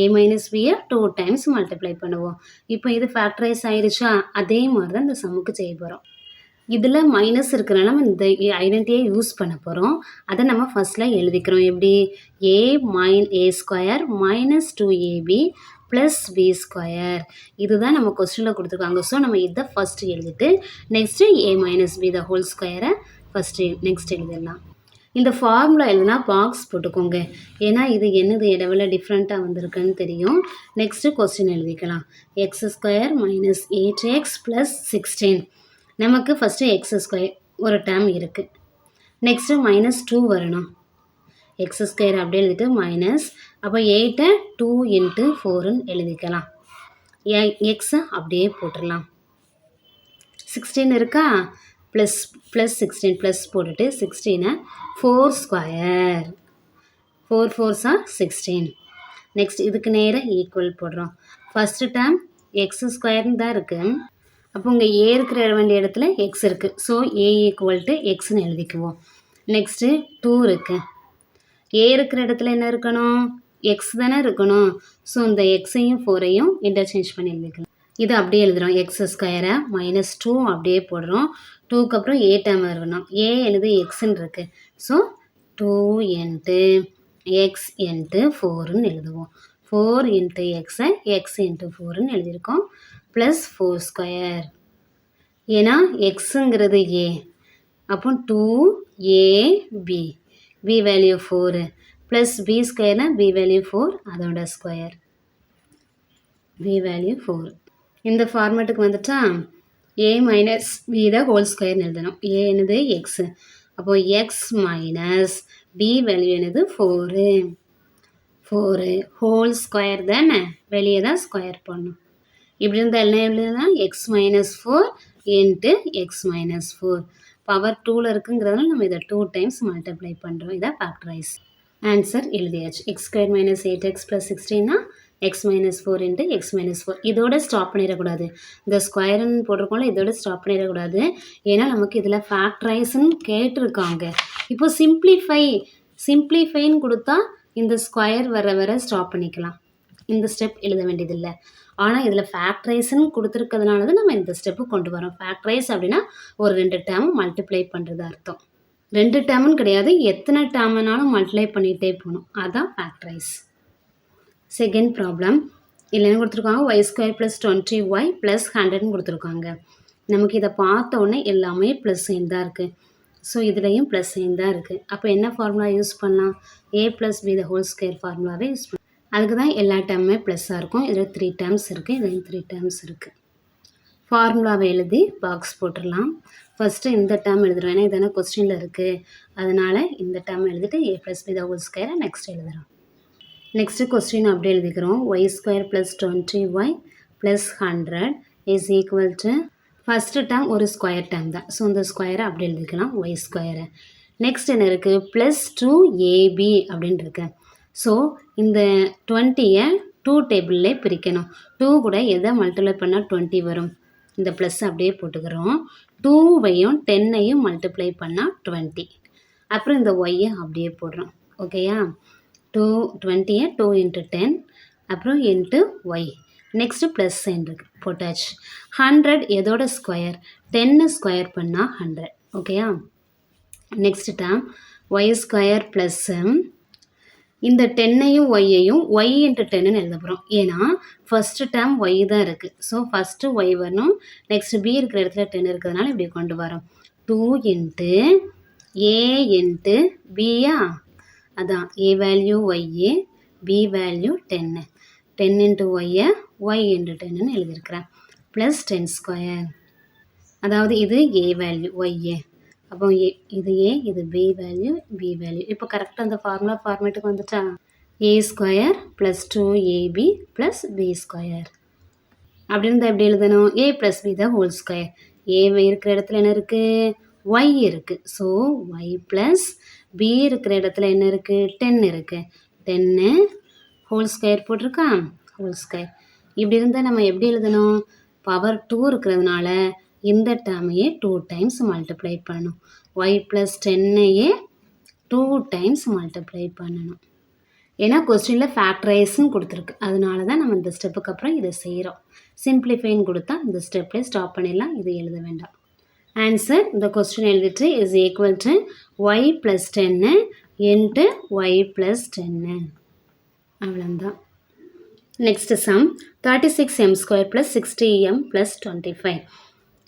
a minus பியை 2 டைம்ஸ் மல்டிப்ளை பண்ணுவோம். இப்போ இது ஃபேக்டரைஸ் ஆயிடுச்சா? அதே மாதிரி தான் இந்த சம்முக்கு செய்ய போகிறோம். இதில் மைனஸ் இருக்கிறனால நம்ம இந்த ஐடென்டிட்டியை யூஸ் பண்ண போகிறோம். அதை நம்ம ஃபஸ்ட்டில் எழுதிக்கிறோம். எப்படி? a square minus 2ab plus B square. இதுதான் நம்ம கொஸ்டினில் கொடுத்துருக்காங்க. ஸோ நம்ம இதை ஃபஸ்ட்டு எழுதிட்டு next a minus B the whole ஸ்கொயரை நெக்ஸ்ட் எழுதிடலாம். இந்த ஃபார்முலா எழுதுனா பாக்ஸ் போட்டுக்கோங்க. ஏன்னா இது என்னது இடவில் டிஃப்ரெண்ட்டாக வந்திருக்குன்னு தெரியும். நெக்ஸ்ட்டு கொஸ்டின் எழுதிக்கலாம். x² minus 8x plus 16. நமக்கு ஃபஸ்ட்டு x² ஒரு டேர்ம் இருக்குது. நெக்ஸ்ட்டு -2 வரணும். x² அப்படியே எழுதிட்டு மைனஸ், அப்போ 8ஐ 2 × 4ன்னு எழுதிக்கலாம். எக்ஸை அப்படியே போட்டுடலாம். 16 இருக்கா? ப்ளஸ் 16 ப்ளஸ் போட்டுட்டு 16ஐ 4 ஸ்கொயர். 4 4s are 16. நெக்ஸ்ட் இதுக்கு நேராக ஈக்குவல் போடுறோம். ஃபஸ்ட்டு டேர்ம் x² தான் இருக்குது. அப்போ உங்கள் a இருக்கிற வேண்டிய இடத்துல x இருக்குது. So a = xன்னு எழுதிக்குவோம். நெக்ஸ்ட்டு 2 இருக்குது. a இருக்கிற இடத்துல என்ன இருக்கணும்? x தானே இருக்கணும். ஸோ இந்த எக்ஸையும் 4ஐயும் இன்டர்சேஞ்ச் பண்ணி எழுதிக்கலாம். இது அப்படியே எழுதுகிறோம். x² -2 அப்படியே போடுறோம். 2க்கு அப்புறம் a டேர்ம் வரணும். a எழுது எக்ஸ்ன்னு இருக்குது. ஸோ 2 × x × 4ன்னு எழுதுவோம். 4 × xஐ x × 4ன்னு எழுதியிருக்கோம். Plus 4 square. ஏன்னா எக்ஸுங்கிறது a. அப்போ 2ab. b value 4 plus b ஸ்கொயர்னா b value 4 அதோட ஸ்கொயர். b value 4. இந்த ஃபார்மேட்டுக்கு வந்துட்டா a minus b the whole ஸ்கொயர்னு எழுதணும். a என்னது எக்ஸு. அப்போது x மைனஸ் b வேல்யூ என்னது 4. 4 ஹோல் ஸ்கொயர் தானே, வெளியே தான் ஸ்கொயர் பண்ணணும். இப்படி இருந்தால் என்ன எழுதுனா x minus 4 into x minus 4. Power 2ல் இருக்குங்கிறதுனால நம்ம இதை 2 டைம்ஸ் மல்டிப்ளை பண்ணுறோம். இதை ஃபேக்டரைஸ். ஆன்சர் எழுதியாச்சு. x² மைனஸ் 8x ப்ளஸ் 16னா x minus 4 into x minus 4. இதோட ஸ்டாப் பண்ணிடக்கூடாது. இந்த ஸ்கொயருன்னு போட்டிருக்கோம்ல, இதோட ஸ்டாப் பண்ணிடக்கூடாது. ஏன்னா நமக்கு இதில் ஃபேக்டரைஸ்ன்னு கேட்டிருக்காங்க. இப்போ சிம்ப்ளிஃபைன்னு கொடுத்தா இந்த ஸ்கொயர் வர ஸ்டாப் பண்ணிக்கலாம். இந்த ஸ்டெப் எழுத வேண்டியதில்லை. ஆனால் இதில் ஃபேக்டரைஸ்ன்னு கொடுத்துருக்கிறதுனால தான் நம்ம இந்த ஸ்டெப்பு கொண்டு வரோம். ஃபேக்டரைஸ் அப்படின்னா ஒரு 2 டேர்ம் மல்டிப்ளை பண்ணுறது அர்த்தம். 2 டேர்முன்னு கிடையாது, எத்தனை டேர்ம்னாலும் மல்டிப்ளை பண்ணிகிட்டே போகணும். அதுதான் ஃபேக்டரைஸ். செகண்ட் ப்ராப்ளம் இதில் என்ன கொடுத்துருக்காங்க? y² ப்ளஸ் 20y ப்ளஸ் 100ன்னு கொடுத்துருக்காங்க. நமக்கு இதை பார்த்த உடனே எல்லாமே ப்ளஸ் சைன் தான் இருக்குது. ஸோ இதுலேயும் ப்ளஸ் சைன் தான் இருக்குது. அப்போ என்ன ஃபார்முலா யூஸ் பண்ணலாம்? a plus b the whole square ஃபார்முலாவே யூஸ் பண்ணலாம். அதுக்கு தான் எல்லா டேர்முமே ப்ளஸ்ஸாக இருக்கும். இதில் 3 டேர்ம்ஸ் இருக்குது, இதுலேயும் 3 டேர்ம்ஸ் இருக்குது. ஃபார்முலாவை எழுதி பாக்ஸ் போட்டுடலாம். ஃபஸ்ட்டு இந்த டேர்ம் எழுதுகிறோம். ஏன்னா இதெல்லாம் கொஸ்டினில் இருக்குது. அதனால் இந்த டேர்ம் எழுதிட்டு a plus b the whole ஸ்கொயரை நெக்ஸ்ட் எழுதுகிறோம். நெக்ஸ்ட்டு கொஸ்டின் அப்படியே எழுதிக்கிறோம். y² plus 20y plus 100 is equal to first term ஒரு ஸ்கொயர் டேர்ம் தான். ஸோ இந்த ஸ்கொயரை அப்படி எழுதிக்கலாம், y². நெக்ஸ்ட் என்ன இருக்குது? ப்ளஸ் 2ab அப்படின்னு இருக்கு. ஸோ இந்த 20ஐ 2 டேபிள்லே பிரிக்கணும். 2 கூட எதை மல்டிப்ளை பண்ணால் 20 வரும்? இந்த ப்ளஸ் அப்படியே போட்டுக்கிறோம். 2வையும் 10ஐயும் மல்டிப்ளை பண்ணால் 20. அப்புறம் இந்த ஒய்யை அப்படியே போடுறோம். ஓகேயா? 20ஐ 2 × 10 அப்புறம் into Y. Next plus sign இருக்குது, போட்டாச்சு. 100 எதோட ஸ்கொயர்? 10 ஸ்கொயர் பண்ணால் 100. ஓகேயா? நெக்ஸ்ட் டேர்ம் y² ப்ளஸ் இந்த 10ஐயும் ஒய்யையும் y × 10ன்னு எழுத போகிறோம். ஏன்னா ஃபஸ்ட்டு டேர்ம் y தான் இருக்குது. ஸோ ஃபஸ்ட்டு y வரணும். நெக்ஸ்ட் b இருக்கிற இடத்துல 10 இருக்கிறதுனால இப்படி கொண்டு வரோம். 2 × a × bயா? அதான் a value y, b value 10. 10 × ஒய்யை y × 10ன்னு எழுதியிருக்கிறேன். Plus 10 square. அதாவது இது a வேல்யூ y. அப்போ இது a, இது b வேல்யூ, b வேல்யூ. இப்போ கரெக்டாக அந்த ஃபார்முலேட்டுக்கு வந்துட்டா a square plus 2ab plus B square. அப்படி இருந்தால் எப்படி எழுதணும்? A plus B the whole square. A இருக்கிற இடத்துல என்ன இருக்குது? ஒய் இருக்குது. ஸோ ஒய் ப்ளஸ் பி இருக்கிற இடத்துல என்ன இருக்குது? 10 இருக்குது. 10 ஹோல் ஸ்கொயர் போட்டிருக்கா? Whole square. இப்படி இருந்தால் நம்ம எப்படி எழுதணும்? பவர் 2 இருக்கிறதுனால இந்த டேர்மையே 2 டைம்ஸ் மல்டிப்ளை பண்ணணும். ஒய் ப்ளஸ் 10ஐயே 2 டைம்ஸ் மல்டிப்ளை பண்ணணும். ஏன்னா கொஸ்டினில் ஃபேக்டரைஸ்ன்னு கொடுத்துருக்கு, அதனால தான் நம்ம இந்த ஸ்டெப்புக்கு அப்புறம் இதை செய்கிறோம். சிம்பிளிஃபைன்னு கொடுத்தா இந்த ஸ்டெப்லேயே ஸ்டாப் பண்ணிடலாம், இது எழுத வேண்டாம். ஆன்சர் இந்த கொஸ்டின் எழுதிட்டு is equal to Y plus 10 into Y plus 10. அவ்வளோதான். Next sum 36m² plus 60m plus 25.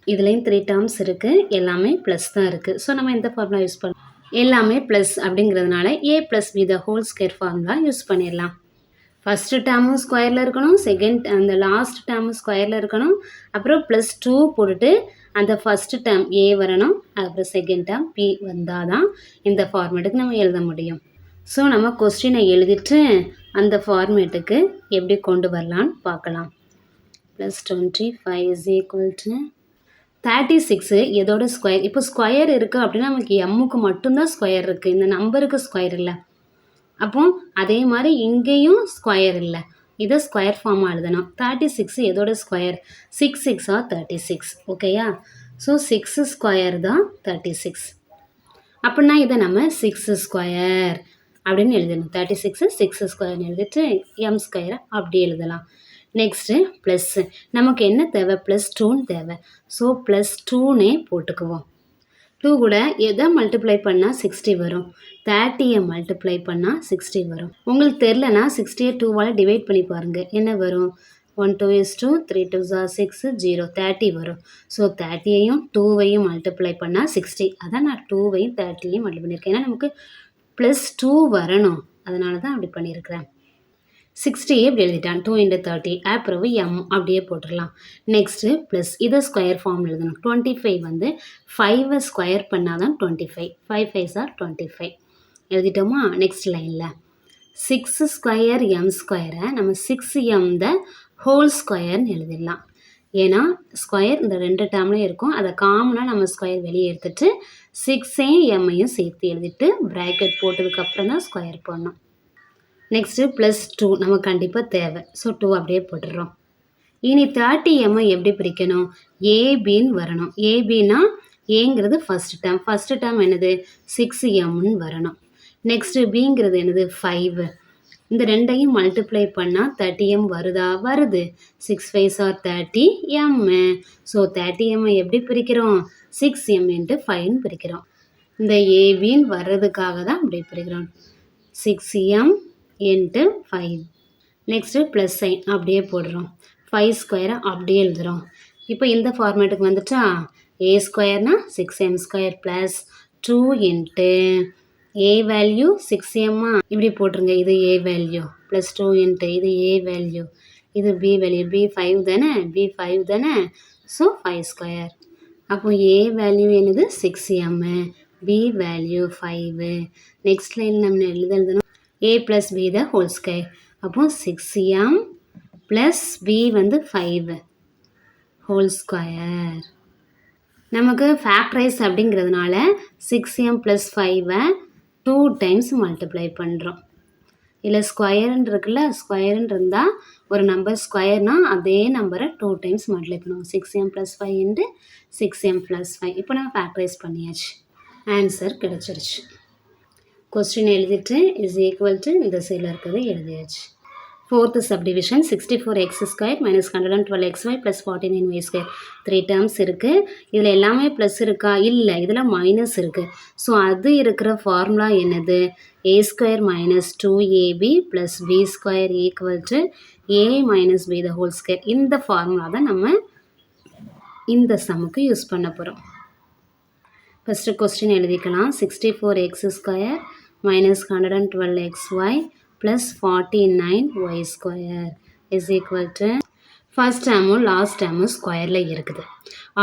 இதுலேயும் 3 டேர்ம்ஸ் இருக்குது, எல்லாமே ப்ளஸ் தான் இருக்குது. ஸோ நம்ம எந்த ஃபார்முலா யூஸ் பண்ணலாம்? எல்லாமே ப்ளஸ் அப்படிங்கிறதுனால a plus B the whole square formula use பண்ணிடலாம். ஃபஸ்ட்டு டேர்மும் ஸ்கொயரில் இருக்கணும், அந்த லாஸ்ட் டேர்மும் ஸ்கொயரில் இருக்கணும், அப்புறம் ப்ளஸ் 2 போட்டுட்டு அந்த ஃபஸ்ட்டு டேர்ம் ஏ வரணும், அப்புறம் செகண்ட் டேர்ம் பி வந்தால் தான் இந்த ஃபார்மேட்டுக்கு நம்ம எழுத முடியும். ஸோ நம்ம கொஸ்டினை எழுதிட்டு அந்த ஃபார்மேட்டுக்கு எப்படி கொண்டு வரலான்னு பார்க்கலாம். ப்ளஸ் 25 இஸ் ஈக்குவல் டு 36 எதோட ஸ்கொயர்? இப்போ ஸ்கொயர் இருக்குது அப்படின்னா நமக்கு எம்முக்கு மட்டும்தான் ஸ்கொயர் இருக்குது, இந்த நம்பருக்கு ஸ்கொயர் இல்லை. அப்போ அதே மாதிரி இங்கேயும் ஸ்கொயர் இல்லை, இதை ஸ்கொயர் ஃபார்மாக எழுதணும். 36 எதோட ஸ்கொயர்? 6 6 ஆர் 36. ஓகேயா? ஸோ 6 ஸ்கொயர் தான் 36. அப்படின்னா இதை நம்ம 6 ஸ்கொயர் அப்படின்னு எழுதணும். 36 6 ஸ்கொயர்னு எழுதிட்டு எம் ஸ்கொயரை அப்படி எழுதலாம். நெக்ஸ்ட்டு ப்ளஸ்ஸு, நமக்கு என்ன தேவை? ப்ளஸ் 2ன்னு தேவை. ஸோ ப்ளஸ் 2னே போட்டுக்குவோம். 2 கூட எதை மல்டிப்ளை பண்ணால் 60 வரும்? 30யை மல்டிப்ளை பண்ணால் 60 வரும். உங்களுக்கு தெரிலனா 60யை 2வால் டிவைட் பண்ணி பாருங்கள், என்ன வரும்? 1 2 is 2, 3 2s are 6, 0, 30 வரும். ஸோ 30யையும் 2வையும் மல்டிப்ளை பண்ணால் 60. அதான் நான் 2வையும் 30யையும் மல்டிப்ளை பண்ணியிருக்கேன், ஏன்னா நமக்கு ப்ளஸ் 2 வரணும், அதனால தான் அப்படி பண்ணியிருக்கிறேன். 60 இப்படி எழுதிட்டான், 2 into 30, அப்புறம் எம் அப்படியே போட்டுடலாம். நெக்ஸ்ட்டு ப்ளஸ் இதை ஸ்கொயர் ஃபார்ம் எழுதணும். 25 வந்து 5 ஸ்கொயர் பண்ணால் தான் 25, 5 5s are 25 எழுதிட்டோமா? நெக்ஸ்ட் லைனில் 6 ஸ்கொயர் எம் ஸ்கொயரை நம்ம 6m த ஹோல் ஸ்கொயர்னு எழுதிடலாம். ஏன்னா ஸ்கொயர் இந்த 2 டேர்ம்லேயும் இருக்கும், அதை காமனாக நம்ம ஸ்கொயர் வெளியே எடுத்துகிட்டு 6ஐயும் எம்ஐயும் சேர்த்து எழுதிட்டு ப்ராக்கெட் போட்டதுக்கப்புறம் தான் ஸ்கொயர் பண்ணணும். நெக்ஸ்ட்டு ப்ளஸ் 2 நமக்கு கண்டிப்பாக தேவை, ஸோ 2 அப்படியே போட்டுடுறோம். இனி 30m எப்படி பிரிக்கணும்? ஏபின்னு வரணும். ஏபின்னா ஏங்கிறது ஃபஸ்ட்டு டேர்ம் என்னது? 6mன்னு வரணும். நெக்ஸ்ட்டு பிங்கிறது என்னது? 5. இந்த ரெண்டையும் மல்டிப்ளை பண்ணால் 30m வருதா? வருது. 6 5s are 30m. So 30m எப்படி பிரிக்கிறோம்? 6m into 5ன்னு பிரிக்கிறோம். இந்த ஏபின்னு வர்றதுக்காக தான் அப்படி பிரிக்கிறோம். 6m into 5. Next plus sign அப்படியே போடுறோம். 5 ஸ்கொயரை அப்படியே எழுதுகிறோம். இப்போ இந்த ஃபார்மேட்டுக்கு வந்துட்டா ஏ ஸ்கொயர்னா 6m² plus 2 into A value 6m இப்படி போட்டுருங்க. இது ஏ வேல்யூ ப்ளஸ் 2 இன்ட்டு இது ஏ வேல்யூ, இது பி வேல்யூ, பி 5 தானே, பி 5 தானே, ஸோ 5 ஸ்கொயர். அப்போ ஏ வேல்யூ என்னது? 6m, B value 5. Next line நம்ம எழுதணும் a plus b the whole square. அப்போ 6m plus b வந்து 5 whole square. நமக்கு ஃபேக்டரைஸ் அப்படிங்கிறதுனால 6m plus 5 2 times மல்டிப்ளை பண்ணுறோம். இல்லை ஸ்கொயர்ன்னு இருக்குல்ல, ஸ்கொயர்ன்னு இருந்தால் ஒரு நம்பர் ஸ்கொயர்னால் அதே நம்பரை 2 times மல்டிப்ளை பண்ணுவோம். 6m plus 5 into 6m plus 5. இப்போ நம்ம ஃபேக்டரைஸ் பண்ணியாச்சு, ஆன்சர் கிடச்சிருச்சு. கொஸ்டின் எழுதிட்டு இஸ் ஈக்குவல் டு இந்த சைடில் இருக்கிறது எழுதியாச்சு. 4th subdivision 64x² minus 112xy plus 49y². 3 terms இருக்குது. இதில் எல்லாமே ப்ளஸ் இருக்கா? இல்லை, இதில் மைனஸ் இருக்குது. ஸோ அது இருக்கிற ஃபார்முலா என்னது? a² minus 2ab plus b² equal to a minus b the whole square. இந்த ஃபார்முலா தான் நம்ம இந்த சம்முக்கு யூஸ் பண்ண போகிறோம். ஃபஸ்ட்டு கொஸ்டின் எழுதிக்கலாம். 64x² minus 112xy plus 49y² is equal to first டேர்மும் லாஸ்ட் டேர்மும் ஸ்கொயரில் இருக்குது.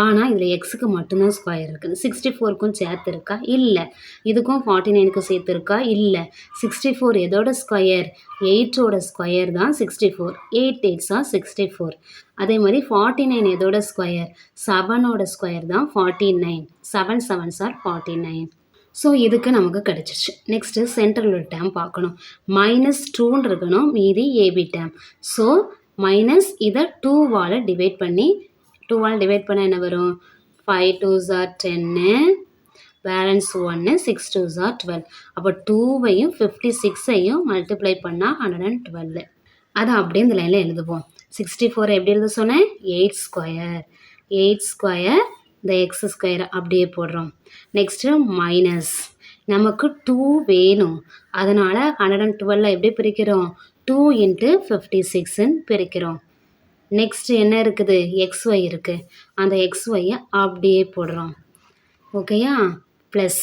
ஆனால் இதில் எக்ஸுக்கு மட்டும்தான் ஸ்கொயர் இருக்குது. 64க்கும் சேர்த்து இருக்கா? இல்லை. இதுக்கும் 49க்கும் சேர்த்து இருக்கா? இல்லை. 64 எதோட ஸ்கொயர்? 8ஓட ஸ்கொயர் தான் 64. 8 8s are 64. அதே மாதிரி 49 எதோட ஸ்கொயர்? 7ஓட ஸ்கொயர் தான் 49. 7 7s are 49. ஸோ இதுக்கு நமக்கு கிடச்சிருச்சு. நெக்ஸ்ட்டு சென்டரில் ஒரு டேம் பார்க்கணும். -2 இருக்கணும், மீதி ஏபி டேம். ஸோ மைனஸ் இதை 2வால் டிவைட் பண்ணி 2வால் டிவைட் பண்ணால் என்ன வரும்? 5 2s are 10, balance 1, 6 2s are 12. அப்போ 2வையும் 56ஐயும் மல்டிப்ளை பண்ணால் 112. அதை அப்படியே இந்த லைனில் எழுதுவோம். 64 எப்படி எழுத சொன்னேன்? 8 ஸ்கொயர். 8 ஸ்கொயர் இந்த எக்ஸ் ஸ்கொயரை அப்படியே போடுறோம். நெக்ஸ்ட்டு மைனஸ், நமக்கு 2 வேணும், அதனால் 112 எப்படி பிரிக்கிறோம்? 2 × 56ன்னு பிரிக்கிறோம். நெக்ஸ்ட்டு என்ன இருக்குது? XY இருக்குது. அந்த XYயை அப்படியே போடுறோம். ஓகேயா? ப்ளஸ்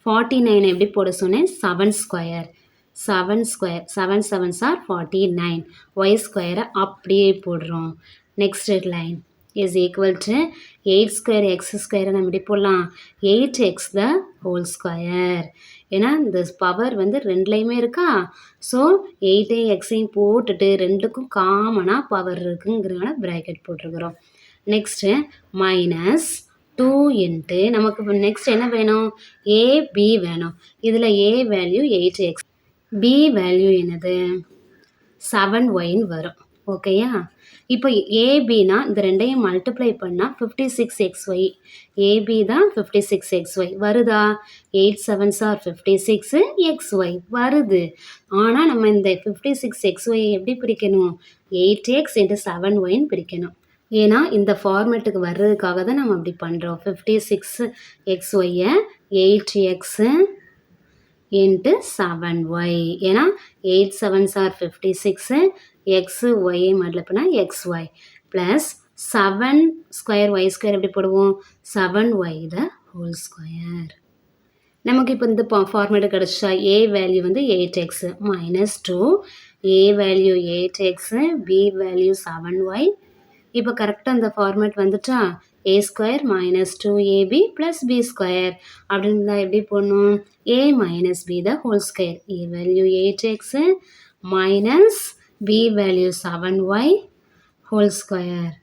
49 எப்படி போட சொன்னேன்? 7 square. 7 square 7 7s are 49. Y ஸ்கொயரை அப்படியே போடுறோம். Next line is equal to 8 square x ஸ்கொயரை நம்ம எப்படி போடலாம்? 8x the whole square. ஏன்னா இந்த பவர் வந்து ரெண்டுலேயுமே இருக்கா? ஸோ 8ஐயும் எக்ஸையும் போட்டுட்டு ரெண்டுக்கும் காமனாக பவர் இருக்குங்கிறனால ப்ராக்கெட் போட்டிருக்கிறோம். நெக்ஸ்ட்டு மைனஸ் 2 × நமக்கு நெக்ஸ்ட் என்ன வேணும்? ஏபி வேணும். இதில் A value 8x, B value என்னது? 7yன்னு வரும். ஓகேயா? இப்போ ஏபினா இந்த ரெண்டையும் மல்டிப்ளை பண்ணால் 56xy. ஏபி தான் 56xy வருதா? 8 7s are 56xy வருது. ஆனால் நம்ம இந்த 56xy எப்படி பிரிக்கணும்? 8x × 7yன்னு பிரிக்கணும். ஏன்னா இந்த ஃபார்மேட்டுக்கு வர்றதுக்காக தான் நம்ம அப்படி பண்ணுறோம். 56xyயை 8x × 7y. ஏன்னா 8 7s are 56, எக்ஸு ஒய்யை மல்டிப்ளை பண்ணால் XY plus 7 square Y square எப்படி போடுவோம்? 7y the whole square. நமக்கு இப்போ இந்த ஃபார்மேட்டு கிடச்சா ஏ வேல்யூ வந்து 8x -2, A value 8x, B value 7y. இப்போ கரெக்டாக இந்த ஃபார்மேட் வந்துட்டா? a square -2ab + b square அப்படின்னு இருந்தால் எப்படி போடணும்? a - b the whole square. a value 8x minus b value 7y whole square.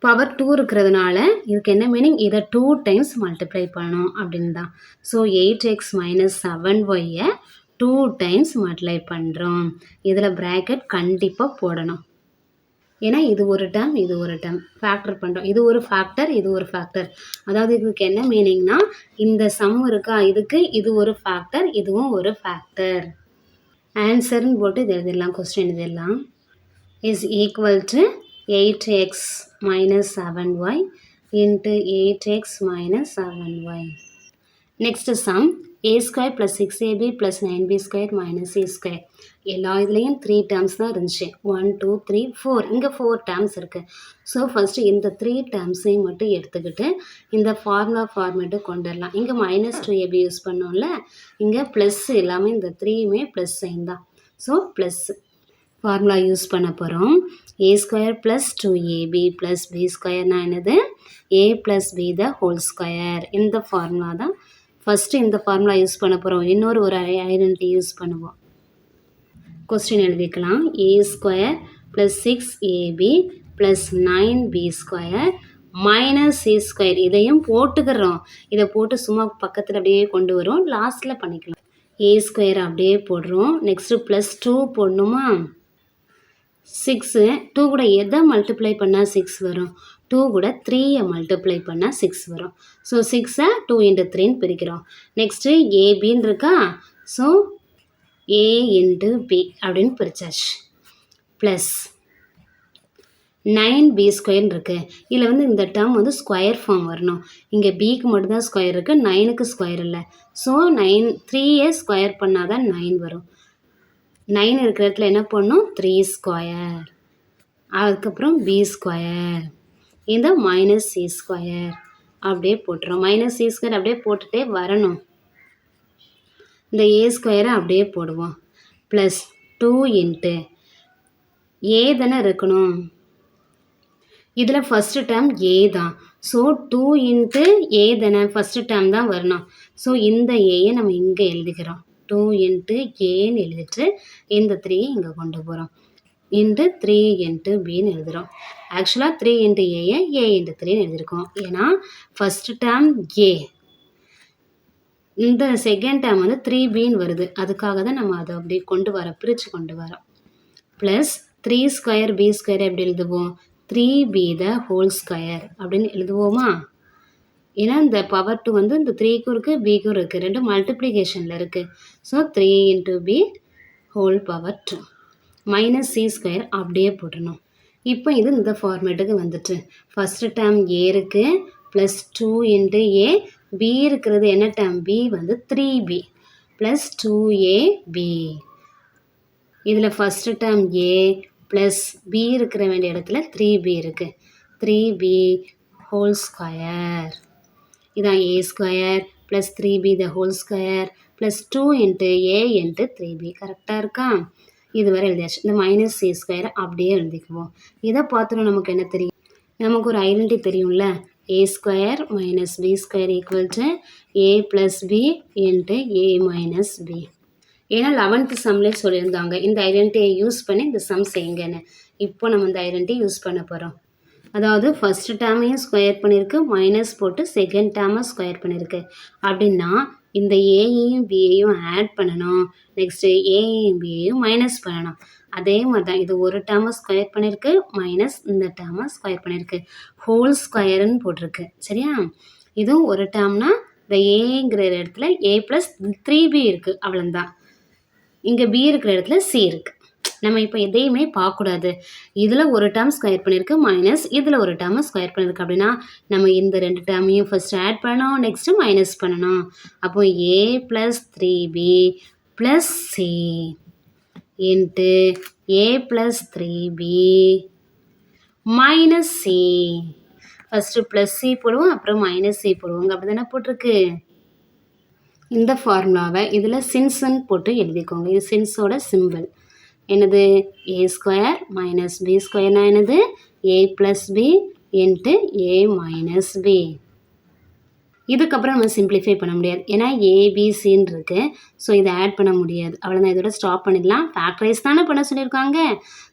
Power 2 இருக்கிறதுனால இதுக்கு என்ன மீனிங்? இதை 2 டைம்ஸ் மல்டிப்ளை பண்ணணும் அப்படின்னு தான். ஸோ 8x - 7yயை 2 டைம்ஸ் மல்டிப்ளை பண்ணுறோம். இதில் ப்ராக்கெட் கண்டிப்பாக போடணும். ஏன்னா இது ஒரு டேர்ம், இது ஒரு டேர்ம் ஃபேக்டர் பண்ணுறோம். இது ஒரு ஃபேக்டர், இது ஒரு ஃபேக்டர். அதாவது இதுக்கு என்ன மீனிங்னா, இந்த சம் இருக்கா, இதுக்கு இது ஒரு ஃபேக்டர், இதுவும் ஒரு ஃபேக்டர். ஆன்சர்னு போட்டு இது எழுதிடலாம், கொஸ்டின் எழுதிடலாம். Is equal to 8x - 7y × 8x - 7y. Next sum a square + 6ab + 9b square - c square. எல்லா இதுலேயும் 3 டேர்ம்ஸ் தான் இருந்துச்சு. 1 2 3 4. இங்கே 4 டேர்ம்ஸ் இருக்குது. ஸோ ஃபஸ்ட்டு இந்த 3 டேர்ம்ஸையும் மட்டும் எடுத்துக்கிட்டு இந்த ஃபார்மேட்டு கொண்டு வரலாம். இங்கே -2ab யூஸ் பண்ணோம்ல, இங்கே ப்ளஸ் எல்லாமே இந்த 3யுமே ப்ளஸ் சைன் தான். ஸோ ப்ளஸ் ஃபார்முலா யூஸ் பண்ண போகிறோம். a ஸ்கொயர் + 2ab + b ஸ்கொயர்னா என்னது? a + b the whole square. இந்த ஃபார்முலா தான் ஃபஸ்ட்டு. இந்த ஃபார்முலா யூஸ் பண்ண போகிறோம். இன்னொரு ஐடென்டிட்டி யூஸ் பண்ணுவோம். கொஸ்டின் எழுதிக்கலாம். a square + 6ab + 9b square - c square. இதையும் போட்டுக்கிறோம். இதை போட்டு சும்மா பக்கத்தில் அப்படியே கொண்டு வரும், லாஸ்ட்டில் பண்ணிக்கலாம். a ஸ்கொயர் அப்படியே போடுறோம். நெக்ஸ்ட்டு +2 போடணுமா? 6 2 கூட எதை மல்டிப்ளை பண்ணால் 6 வரும்? 2 கூட 3யை மல்டிப்ளை பண்ணால் 6 வரும். ஸோ 6ஐ 2 × 3ன்னு பிரிக்கிறோம். நெக்ஸ்ட்டு ஏபின்னு இருக்கா? ஸோ a × b அப்படின்னு பிரிச்சாச்சு. ப்ளஸ் 9b ஸ்கொயர்னு இருக்குது. இதில் வந்து இந்த டேர்ம் வந்து ஸ்கொயர் ஃபார்ம் வரணும். இங்கே பிக்கு மட்டும்தான் ஸ்கொயர் இருக்குது, 9க்கு ஸ்கொயர் இல்லை. ஸோ 3யை ஸ்கொயர் பண்ணால் தான் 9 வரும். 9 இருக்கிற இடத்துல என்ன பண்ணணும்? 3 ஸ்கொயர். அதுக்கப்புறம் b ஸ்கொயர், இந்த -c ஸ்கொயர் அப்படியே போட்டுறோம். -c ஸ்கொயர் அப்படியே போட்டுகிட்டே வரணும். இந்த a ஸ்கொயரை அப்படியே போடுவோம். ப்ளஸ் 2 × a தானே இருக்கணும், இதில் ஃபஸ்ட்டு டேர்ம் ஏ தான். ஸோ 2 இன்ட்டு ஏ தானே ஃபஸ்ட்டு டேர்ம் தான் வரணும். ஸோ இந்த ஏயை நம்ம இங்கே எழுதிக்கிறோம். 2 இன்ட்டு ஏன்னு எழுதிட்டு இந்த 3 இங்கே கொண்டு போகிறோம். இன்ட்டு 3 இன்ட்டு பின்னு எழுதுகிறோம். ஆக்சுவலாக 3 இன்ட்டு ஏயை ஏ இன்ட்டு 3ன்னு எழுதியிருக்கோம். ஏன்னா ஃபஸ்ட்டு டேர்ம் ஏ, இந்த செகண்ட் டேர்ம் வந்து 3பின்னு வருது. அதுக்காக தான் நம்ம அதை அப்படி பிரித்து கொண்டு வரோம். ப்ளஸ் 3 ஸ்கொயர் பி ஸ்கொயர் எப்படி எழுதுவோம்? 3b த ஹோல் ஸ்கொயர் அப்படின்னு எழுதுவோமா? ஏன்னா இந்த பவர் 2 வந்து இந்த 3க்கும் இருக்குது பிக்கும் இருக்குது, ரெண்டும் மல்டிப்ளிகேஷனில் இருக்குது. So 3 into B whole power 2 minus C square அப்படியே போட்டணும். இப்போ இது இந்த ஃபார்மேட்டுக்கு வந்துட்டு ஃபஸ்ட்டு டேர்ம் ஏ இருக்குது ப்ளஸ் 2 இன்ட்டு ஏ, பி இருக்கிறது என்ன டேர்ம்? பி வந்து 3b ப்ளஸ் 2ab. இதில் first term a plus b இருக்கிற வேண்டிய இடத்துல 3b இருக்குது. 3b ஹோல் ஸ்கொயர், இதான் a square plus 3b the whole square plus 2 into a into 3b. கரெக்டாக இருக்கா? இது வரை எழுதியாச்சு. இந்த மைனஸ் சி ஸ்கொயரை அப்படியே எழுதிக்குவோம். இதை பார்த்துட்டு நமக்கு என்ன தெரியும்? நமக்கு ஒரு ஐடென்டி தெரியும்ல, a square minus B square equal to a plus b into a minus b. ஏன்னா 11th சம்லேயே சொல்லியிருந்தாங்க இந்த ஐடென்டிட்டியை யூஸ் பண்ணி இந்த சம் செய்யுங்கன்னு. இப்போ நம்ம இந்த ஐடென்டிட்டி யூஸ் பண்ண போகிறோம். அதாவது ஃபஸ்ட்டு டேர்மையும் ஸ்கொயர் பண்ணியிருக்கு, மைனஸ் போட்டு செகண்ட் டேர்மை ஸ்கொயர் பண்ணியிருக்கு. அப்படின்னா இந்த ஏயையும் பியையும் ஆட் பண்ணணும், நெக்ஸ்ட்டு ஏயையும் பியையும் மைனஸ் பண்ணணும். அதே மாதிரி தான் இது ஒரு டேர்மை ஸ்கொயர் பண்ணியிருக்கு, மைனஸ் இந்த டேர்மை ஸ்கொயர் பண்ணியிருக்கு, ஹோல் ஸ்கொயருன்னு போட்டிருக்கு. சரியா? இதுவும் ஒரு டேர்ம்னா இந்த ஏங்கிற இடத்துல ஏ ப்ளஸ் 3b இருக்குது, அவ்வளோதான். இங்கே பி இருக்கிற இடத்துல சி இருக்குது. நம்ம இப்போ எதையுமே பார்க்கக்கூடாது. இதில் ஒரு டேர்ம் ஸ்கொயர் பண்ணியிருக்கு, மைனஸ் இதில் ஒரு டேர்மை ஸ்கொயர் பண்ணியிருக்கு. அப்படின்னா நம்ம இந்த 2 டேர்மையும் ஃபஸ்ட்டு ஆட் பண்ணணும், நெக்ஸ்ட்டு மைனஸ் பண்ணணும். அப்போ a plus 3b plus c into a plus 3b minus c. First plus c போடுவோம், அப்புறம் மைனஸ் சி போடுவோங்க. அப்படி தானே போட்டிருக்கு. இந்த ஃபார்முலாவை இதில் சின்ஸ்ன்னு போட்டு எழுதிக்கோங்க. இது சின்ஸோட சிம்பிள் என்னது? ஏ ஸ்கொயர் மைனஸ் பி ஸ்கொயர்னா என்னது? A plus b into a minus B. இதுக்கப்புறம் நம்ம சிம்பிளிஃபை பண்ண முடியாது, ஏன்னா ஏபிசின்னு இருக்குது. ஸோ இதை ஆட் பண்ண முடியாது, அவ்வளோதான். இதோட ஸ்டாப் பண்ணிடலாம். ஃபேக்டரைஸ் தானே பண்ண சொல்லியிருக்காங்க.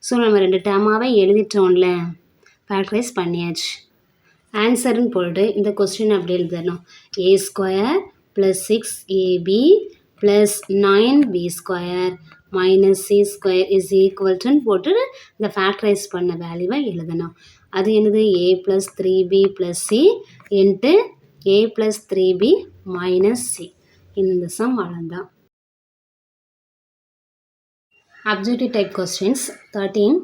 ஸோ நம்ம 2 டேர்மாகவே எழுதிட்டோம்ல, ஃபேக்டரைஸ் பண்ணியாச்சு. ஆன்சர்னு போட்டு இந்த கொஸ்டின் அப்படி எழுதணும். A square plus 6ab plus 9b square minus C square is ஈக்குவல்ட்டுன்னு போட்டு இந்த ஃபேக்டரைஸ் பண்ண வேல்யூவை எழுதணும். அது என்னது? A plus 3b plus c into a plus 3b minus c. இந்த சம் அவ்வளோதான். Objective type questions 13.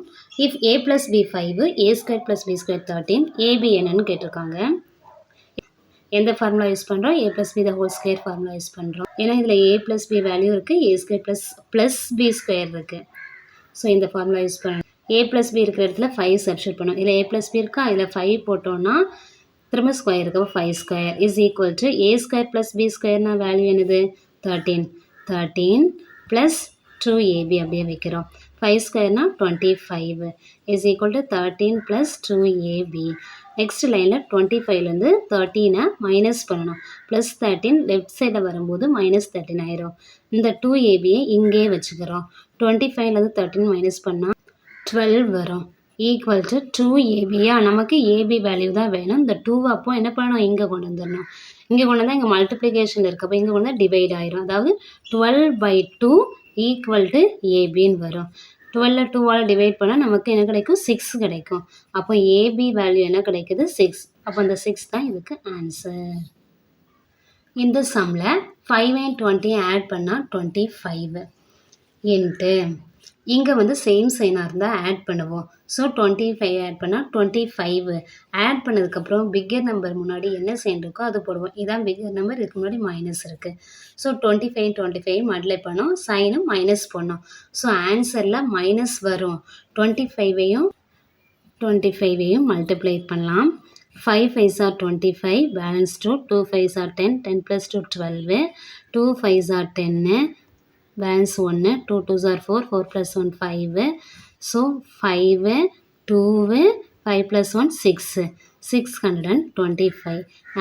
If a plus b 5, a square plus b square 13, ab என்னன்னு கேட்டிருக்காங்க. எந்த ஃபார்முலா யூஸ் பண்ணுறோம்? A plus B the whole square formula use பண்ணுறோம். ஏன்னா இதில் a plus b value இருக்குது, a square plus B square இருக்குது. So இந்த ஃபார்முலா யூஸ் பண்ணணும். ஏ ப்ளஸ் பி இருக்கிற இடத்துல 5 சப்ஸ்டியூட் பண்ணணும். இதில் ஏ ப்ளஸ் பி இருக்கா, இதில் 5 போட்டோன்னா திரும்ப ஸ்கொயர் இருக்கோ 5 square is equal to A square plus b ஸ்கொயர்னா வேல்யூ என்னது? 13 ப்ளஸ் 2ab அப்படியே வைக்கிறோம். 5 ஸ்கொயர்னா 25 is equal to 13 plus 2ab. Next லைனில் 25லேருந்து 13 மைனஸ் பண்ணணும். ப்ளஸ் 13 லெஃப்ட் சைடில் வரும்போது மைனஸ் 13 ஆயிரும். இந்த 2abயை இங்கே வச்சுக்கிறோம். 25லேருந்து 13 மைனஸ் பண்ணால் 12 வரும். Equal to 2ab. நமக்கு ஏபி வேல்யூ தான் வேணும். இந்த 2 அப்போ என்ன பண்ணணும்? இங்கே கொண்டு வந்துடணும். இங்கே கொண்டு வந்தால் இங்கே மல்டிப்ளிகேஷன் இருக்குது, அப்போ இங்கே கொண்டு வந்தால் டிவைட் ஆயிரும். அதாவது 12/2 ஈக்குவல் டு ஏபின்னு வரும். 12 2ஆல் டிவைட் பண்ணால் நமக்கு என்ன கிடைக்கும்? 6 கிடைக்கும். அப்போ ஏபி வேல்யூ என்ன கிடைக்குது? 6. அப்போ அந்த 6 தான் இதுக்கு ஆன்சர். இந்த சம்மில் 5 and 20 ஆட் பண்ணால் 25 இன்ட்டு இங்கே வந்து சேம் சைனாக இருந்தால் ஆட் பண்ணுவோம். ஸோ 25 ஆட் பண்ணால் 25. ஆட் பண்ணதுக்கப்புறம் பிக்கர் நம்பர் முன்னாடி என்ன சைன் இருக்கோ அது போடுவோம். இதான் பிக்கர் நம்பர், இதுக்கு முன்னாடி மைனஸ் இருக்குது. ஸோ 25 மல்டிப்ளை பண்ணோம், சைனும் மைனஸ் பண்ணோம். ஸோ ஆன்சரில் மைனஸ் வரும். 25ஐயும் மல்டிப்ளை பண்ணலாம். 5 5s are 25, balance 2, 2 5s are 10, 10 + 2 12, 2 5s are 10, balance 1, 2 2s are 4, 4 + 1 5. So 5 2 5 plus 1 6. 625.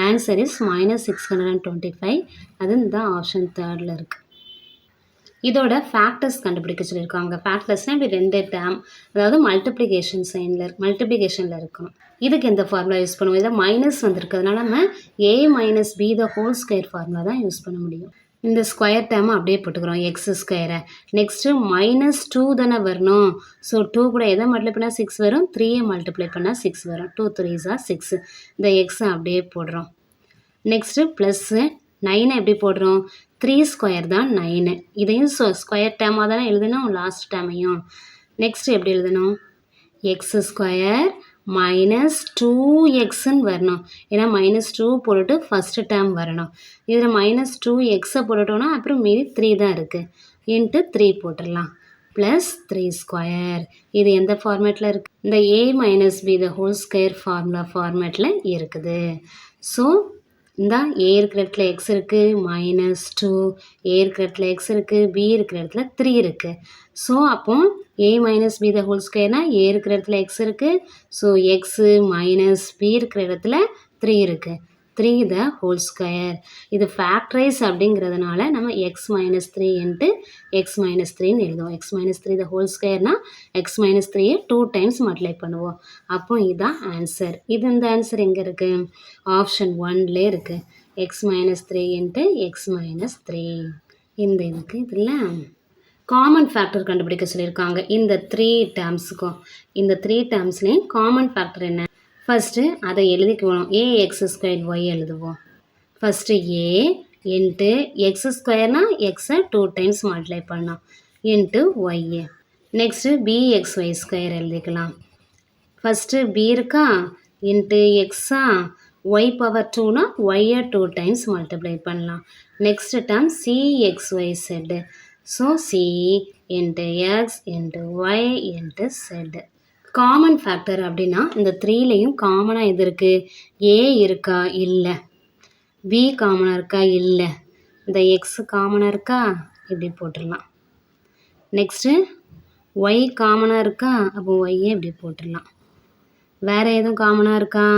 Answer is minus 625. அது இந்த ஆப்ஷன் தேர்டில் இருக்குது. இதோட ஃபேக்டர்ஸ் கண்டுபிடிக்க சொல்லியிருக்காங்க. ஃபேக்டர்ஸ்னால் இப்படி 2 டேம், அதாவது மல்டிப்ளிகேஷனில் இருக்கணும். இதுக்கு எந்த ஃபார்முலா யூஸ் பண்ணுவோம்? இதில் மைனஸ் வந்திருக்கிறதுனால நம்ம a minus B the whole square formula தான் யூஸ் பண்ண முடியும். இந்த ஸ்கொயர் டேமை அப்படியே போட்டுக்கிறோம், எக்ஸ் ஸ்கொயரை. நெக்ஸ்ட்டு -2 தானே வரணும். ஸோ 2 கூட எதை மல்டிப்ளை பண்ணால் 6 வரும், 3யை மல்டிப்ளை பண்ணால் 6 வரும். 2 3s are 6. இந்த எக்ஸை அப்படியே போடுறோம். நெக்ஸ்ட்டு ப்ளஸ்ஸு 9 எப்படி போடுறோம்? 3 ஸ்கொயர் தான் 9. இதையும் ஸ்கொயர் டேமாக தானே எழுதணும், லாஸ்ட் டேமையும். நெக்ஸ்ட் எப்படி எழுதணும்? எக்ஸ் ஸ்கொயர் மைனஸ் 2xன்னு வரணும். ஏன்னா -2 போட்டுட்டு ஃபஸ்ட்டு டேர்ம் வரணும். இதில் -2xை போட்டுட்டோன்னா அப்புறம் மீதி 3 தான் இருக்குது. இன்ட்டு 3 போட்டுடலாம். Plus 3 square. இது எந்த ஃபார்மேட்டில் இருக்குது? இந்த a minus B the whole square ஃபார்மேட்டில் இருக்குது. ஸோ இந்த a இருக்கிற இடத்துல x இருக்குது, -2, a இருக்கிற இடத்துல x இருக்குது, b இருக்கிற இடத்துல 3 இருக்குது. ஸோ அப்போ a minus B the whole ஸ்கொயர்னா a இருக்கிற இடத்துல x இருக்குது. ஸோ எக்ஸு மைனஸ் b இருக்கிற இடத்துல 3 இருக்குது. 3 த ஹோல் ஸ்கொயர். இது ஃபேக்டரைஸ் அப்படிங்கிறதுனால நம்ம x minus 3 into x minus 3ன்னு எழுதுவோம். x மைனஸ் 3 த ஹோல் ஸ்கொயர்னால் எக்ஸ் மைனஸ் 3யை 2 டைம்ஸ் மல்டிப்ளை பண்ணுவோம். அப்போ இதுதான் ஆன்சர். இந்த ஆன்சர் எங்கே இருக்குது? ஆப்ஷன் 1லே இருக்குது. X minus 3 into x minus 3. இந்த இதுக்கு இதில் காமன் ஃபேக்டர் கண்டுபிடிக்க சொல்லியிருக்காங்க. இந்த 3 டேர்ம்ஸுக்கும் இந்த 3 டேர்ம்ஸ்லேயும் காமன் ஃபேக்டர் என்ன? ஃபஸ்ட்டு அதை எழுதிக்குவோம். ax² y எழுதுவோம். ஃபஸ்ட்டு a இன்ட்டு எக்ஸ் ஸ்கொயர்னால் எக்ஸை 2 டைம்ஸ் மல்டிப்ளை பண்ணோம் இன்ட்டு ஒய்ஏ. நெக்ஸ்ட்டு bxy² எழுதிக்கலாம். ஃபஸ்ட்டு b இருக்கா இன்ட்டு எக்ஸா, y பவர் 2னா ஒய்யை 2 டைம்ஸ் மல்டிப்ளை பண்ணலாம். Next term cxyz. So c into X into Y into z. Common factor அப்படின்னா இந்த 3லேயும் காமனாக எது இருக்குது? a இருக்கா? இல்லை. b காமனாக இருக்கா? இல்லை. இந்த எக்ஸ் காமனாக இருக்கா? இப்படி போட்டுடலாம். நெக்ஸ்ட்டு y காமனாக இருக்கா? அப்போ ஒய்யை இப்படி போட்டுடலாம். வேறு எதுவும் காமனாக இருக்கா?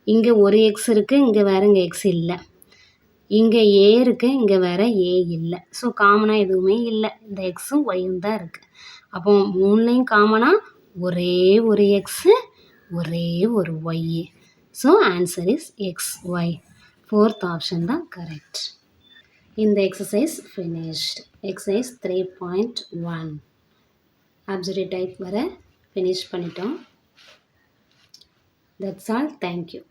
இங்கே ஒரு எக்ஸ் இருக்குது, இங்கே வேறு இங்கே எக்ஸ் இல்லை. இங்கே a இருக்குது, இங்கே வேறு a இல்லை. ஸோ காமனாக எதுவுமே இல்லை. இந்த எக்ஸும் ஒய்யும் தான் இருக்குது. அப்போ 3லேயும் காமனாக ஒரே ஒரு எக்ஸு, ஒரே ஒரு Y. So answer is XY. 4th option தான் கரெக்ட். இந்த exercise finished. Exercise 3.1 absolute type வர ஃபினிஷ் பண்ணிட்டோம். That's all. தேங்க்யூ.